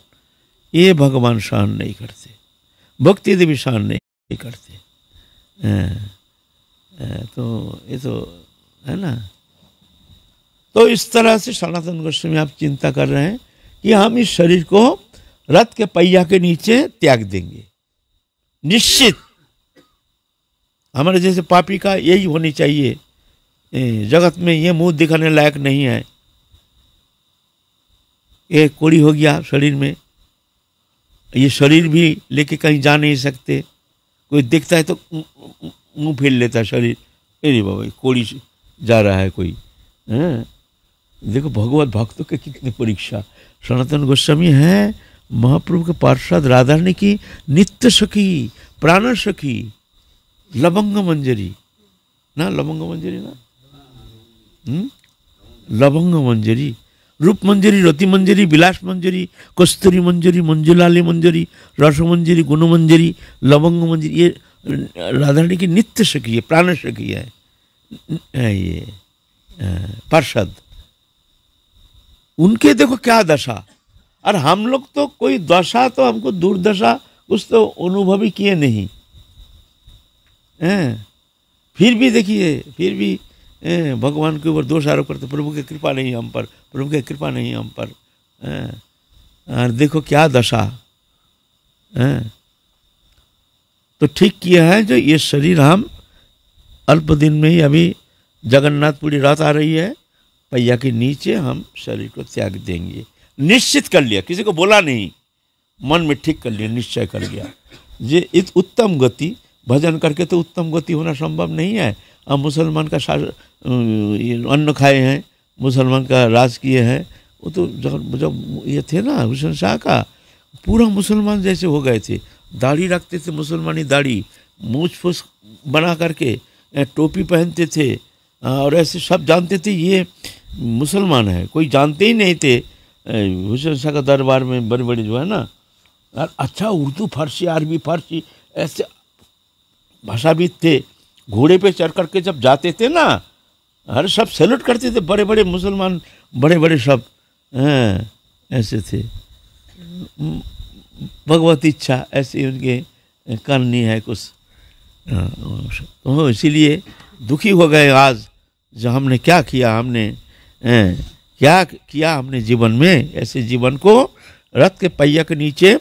ये भगवान सहन नहीं करते, भक्ति देवी सहन नहीं करते। तो ये तो है ना। तो इस तरह से सनातन गोस्वामी आप चिंता कर रहे हैं कि हम इस शरीर को रथ के पहिया के नीचे त्याग देंगे। निश्चित हमारे जैसे पापी का यही होनी चाहिए। जगत में ये मुंह दिखाने लायक नहीं है। ये कोड़ी हो गया शरीर में, ये शरीर भी लेके कहीं जा नहीं सकते। कोई देखता है तो मुंह फेर लेता है शरीर, अरे बाबा कोड़ी जा रहा है कोई। देखो भगवत भक्तों के कितनी परीक्षा। सनातन गोस्वामी है महाप्रभु के पार्षद, राधारणी की नित्य सखी, प्राण सखी, लवंग मंजरी ना, लवंग मंजरी ना, लवंग मंजरी, रूप मंजरी, रति मंजरी, विलास मंजरी, कस्तूरी मंजरी, मंजुलाली मंजरी, रस मंजरी, गुण मंजरी, लवंग मंजरी, ये राधारणी की नित्य सखी है, प्राण सखी है ये पार्षद। उनके देखो क्या दशा। और हम लोग तो कोई दशा तो हमको दुर्दशा कुछ तो अनुभव ही किए नहीं हैं। फिर भी देखिए, फिर भी भगवान के ऊपर दोष आरोप करते, प्रभु की कृपा नहीं हम पर, प्रभु की कृपा नहीं हम पर। और देखो क्या दशा है। तो ठीक किया है जो ये शरीर हम अल्प दिन में ही, अभी जगन्नाथपुरी रात आ रही है, पहिया के नीचे हम शरीर को त्याग देंगे। निश्चित कर लिया, किसी को बोला नहीं, मन में ठीक कर लिया, निश्चय कर लिया। ये इत उत्तम गति, भजन करके तो उत्तम गति होना संभव नहीं है। अब मुसलमान का अन्न खाए हैं, मुसलमान का राज किए हैं, वो तो जब ये थे ना हुसैन शाह का, पूरा मुसलमान जैसे हो गए थे। दाढ़ी रखते थे, मुसलमानी दाढ़ी, मूछ फूस बना करके टोपी पहनते थे, और ऐसे सब जानते थे ये मुसलमान है। कोई जानते ही नहीं थे हुसैन शाह का दरबार में बड़े बड़े जो है ना, और अच्छा उर्दू फारसी, अरबी फारसी ऐसे भाषाविद थे। घोड़े पे चढ़ करके जब जाते थे ना, अरे सब सैल्यूट करते थे, बड़े बड़े मुसलमान, बड़े बड़े सब ऐसे थे। भगवत इच्छा ऐसी उनके करनी है कुछ, तो इसीलिए दुखी हो गए आज जो हमने क्या किया, हमने क्या किया हमने जीवन में। ऐसे जीवन को रथ के पहिया के नीचे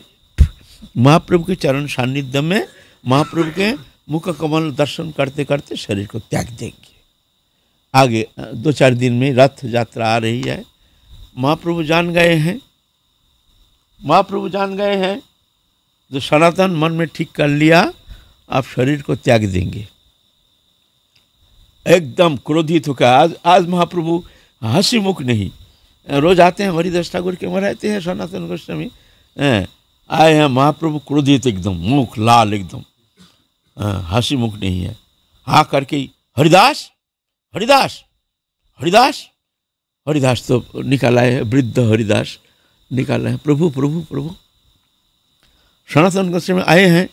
महाप्रभु के चरण सान्निध्य में महाप्रभु के मुख कमल दर्शन करते करते शरीर को त्याग देंगे। आगे 2-4 दिन में रथ यात्रा आ रही है। महाप्रभु जान गए हैं, महाप्रभु जान गए हैं, जो सनातन मन में ठीक कर लिया आप शरीर को त्याग देंगे। एकदम क्रोधित होकर आज महाप्रभु हंसी मुख नहीं, रोज आते हैं हरिदास ठाकुर के वहाँ रहते हैं सनातन गोस्वामी, आए हैं महाप्रभु क्रोधित एकदम, मुख लाल एकदम, हंसी मुख नहीं है। हाँ करके हरिदास हरिदास हरिदास हरिदास तो निकाला है, वृद्ध हरिदास निकाला है, प्रभु प्रभु प्रभु। सनातन गोस्वामी आए हैं,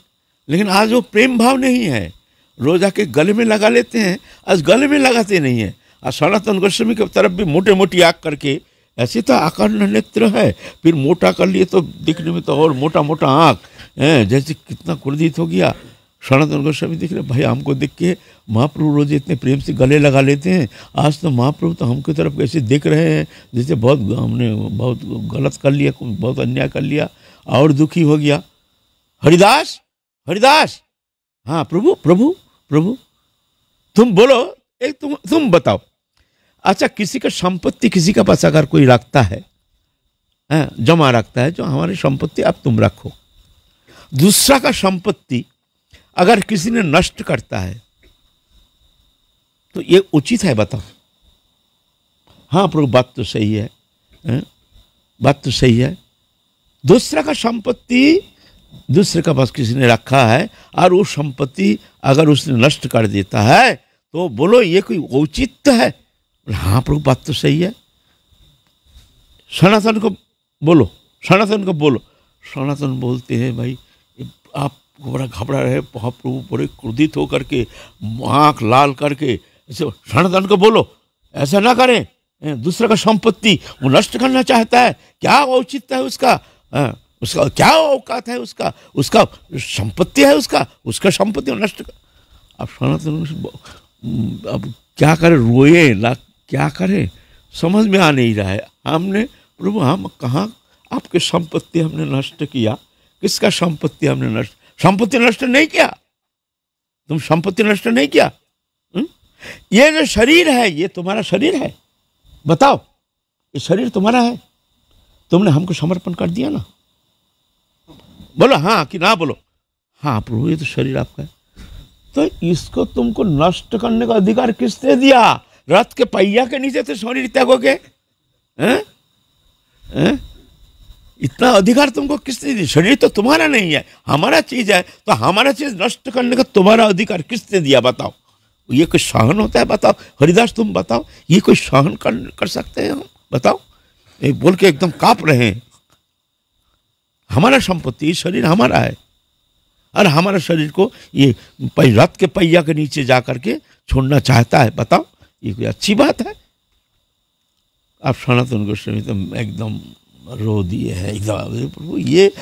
लेकिन आज वो प्रेम भाव नहीं है। रोज आके गले में लगा लेते हैं, आज गले में लगाते नहीं है। और सनातन गोस्वामी की तरफ भी मोटे मोटी आँख करके, ऐसे तो आकर्ण नेत्र है, फिर मोटा कर लिए तो दिखने में तो और मोटा मोटा आँख, जैसे कितना क्रोधित हो गया। सनातन गोस्वामी दिख रहे, भाई हमको देख के महाप्रभु रोज इतने प्रेम से गले लगा लेते हैं, आज तो महाप्रभु तो हमकी तरफ कैसे देख रहे हैं जैसे बहुत हमने बहुत गलत कर लिया, बहुत अन्याय कर लिया, और दुखी हो गया। हरिदास हरिदास, हाँ प्रभु प्रभु प्रभु, तुम बोलो, एक तुम बताओ। अच्छा, किसी का संपत्ति किसी का पास अगर कोई रखता है, जमा रखता है, जो हमारी संपत्ति अब तुम रखो, दूसरा का संपत्ति अगर किसी ने नष्ट करता है तो ये उचित है? बताओ। हाँ प्रभु बात तो सही है, बात तो सही है। दूसरा का संपत्ति दूसरे का पास किसी ने रखा है और वो संपत्ति अगर उसने नष्ट कर देता है तो बोलो ये कोई औचित्य है? हाँ प्रभु बात तो सही है। सनातन को बोलो, सनातन को बोलो। सनातन बोलते हैं, भाई आप बड़ा घबरा रहे, महाप्रभु बड़े क्रोधित होकर के आँख लाल करके, ऐसे सनातन को बोलो ऐसा ना करें, दूसरे का संपत्ति वो नष्ट करना चाहता है, क्या औचित्य है उसका? उसका क्या औकात है? उसका उसका संपत्ति है, उसका संपत्ति नष्ट कर। अब सनातन अब क्या करे, रोए ना क्या करे, समझ में आ नहीं रहा है। हमने प्रभु हम कहाँ आपके संपत्ति हमने नष्ट किया? किसका संपत्ति हमने नष्ट? संपत्ति नष्ट नहीं किया, तुम संपत्ति नष्ट नहीं किया। ये जो शरीर है ये तुम्हारा शरीर है, बताओ ये शरीर तुम्हारा है, तुमने हमको समर्पण कर दिया ना। बोलो हाँ कि ना बोलो? हाँ प्रभु ये तो शरीर आपका है, तो इसको तुमको नष्ट करने का अधिकार किसने दिया? रथ के पहिया के नीचे तो शरीर त्यागोगे? इतना अधिकार तुमको किसने दिया? शरीर तो तुम्हारा नहीं है, हमारा चीज है, तो हमारा चीज नष्ट करने का तुम्हारा अधिकार किसने दिया? बताओ। ये कोई सहन होता है? बताओ हरिदास तुम बताओ, ये कोई सहन कर सकते हैं हम? बताओ। ये बोल के एकदम कांप रहे हैं। हमारा संपत्ति शरीर हमारा है, और हमारा शरीर को ये रथ के पहिया के नीचे जा करके छोड़ना चाहता है? बताओ ये कोई अच्छी बात है? आप सनातन गोस्वामी तो एकदम रो दिए है एकदम, प्रभु ये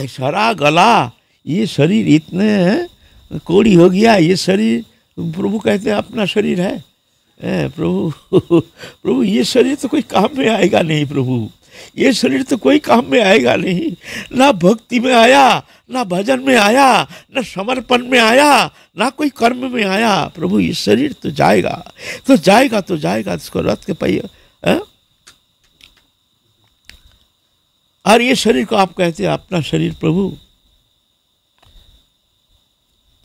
सारा गला, ये शरीर इतने कोड़ी हो गया, ये शरीर प्रभु कहते हैं अपना शरीर है। प्रभु ये शरीर तो कोई काम में आएगा नहीं, प्रभु ये शरीर तो कोई काम में आएगा नहीं, ना भक्ति में आया, ना भजन में आया, ना समर्पण में आया, ना कोई कर्म में आया। प्रभु ये शरीर तो जाएगा तो जाएगा तो जाएगा, इसको रथ के पहिया। और ये शरीर को आप कहते हैं अपना शरीर प्रभु।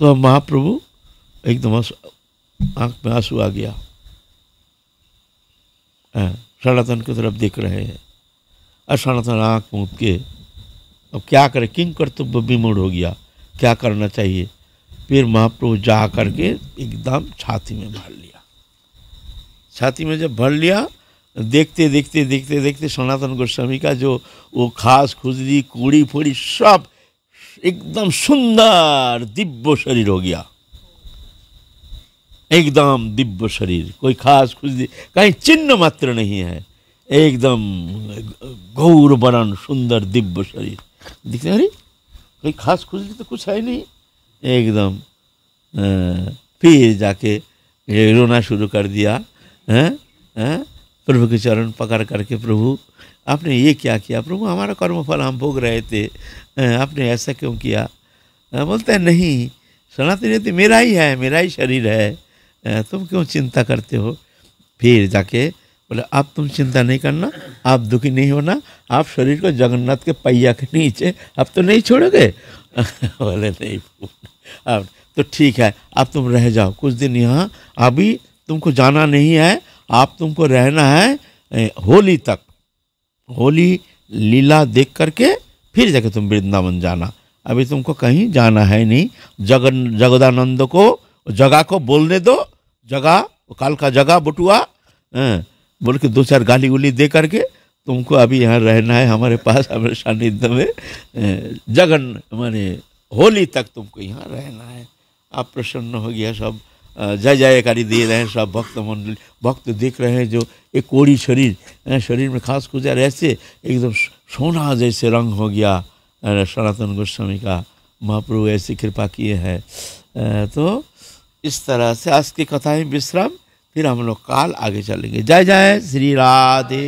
तो महाप्रभु एकदम आंख में आंसू आ गया, सनातन की तरफ देख रहे हैं, और सनातन आँख मूंद के अब क्या करे, किंग कर्तव्य विमूढ़ हो गया, क्या करना चाहिए? फिर महाप्रभु जा करके एकदम छाती में भर लिया। छाती में जब भर लिया, देखते देखते देखते देखते सनातन गोस्वामी का जो वो खास खुजली कूड़ी फूड़ी सब एकदम सुंदर दिव्य शरीर हो गया। एकदम दिव्य शरीर, कोई खास खुशी कहीं चिन्ह मात्र नहीं है, एकदम गौर वर्ण सुंदर दिव्य शरीर दिखते। अरे कोई खास खुशी तो कुछ है नहीं, एकदम। फिर जाके रोना शुरू कर दिया। प्रभु के चरण पकड़ करके, प्रभु आपने ये क्या किया, प्रभु हमारा कर्मफल हम भोग रहे थे, आपने ऐसा क्यों किया। बोलते हैं नहीं, सनातन रीति मेरा ही है, मेरा ही शरीर है, तुम क्यों चिंता करते हो। फिर जाके बोले अब तुम चिंता नहीं करना, आप दुखी नहीं होना, आप शरीर को जगन्नाथ के पहिया के नीचे अब तो नहीं छोड़ोगे। बोले नहीं अब तो ठीक है, अब तुम रह जाओ कुछ दिन यहाँ, अभी तुमको जाना नहीं है, आप तुमको रहना है होली तक, होली लीला देख करके फिर जाके तुम वृंदावन जाना, अभी तुमको कहीं जाना है नहीं। जगदानंद को जगह को बोलने दो, जगह काल का जगह बटुआ बोल के 2-4 गाली गुली दे करके तुमको अभी यहाँ रहना है हमारे पास, हमारे सानिध्य में, जगन माने होली तक तुमको यहाँ रहना है। आप प्रसन्न हो गया, सब जय जयकारी दे रहे हैं, सब भक्त मंडली, भक्त देख रहे हैं जो एक कोड़ी शरीर, शरीर में खास कुछ ऐसे एकदम सोना जैसे रंग हो गया। सनातन गोस्वामी का महाप्रभु ऐसी कृपा किए हैं। तो इस तरह से आज की कथाएं विश्राम, फिर हम लोग काल आगे चलेंगे। जय जय श्री राधे।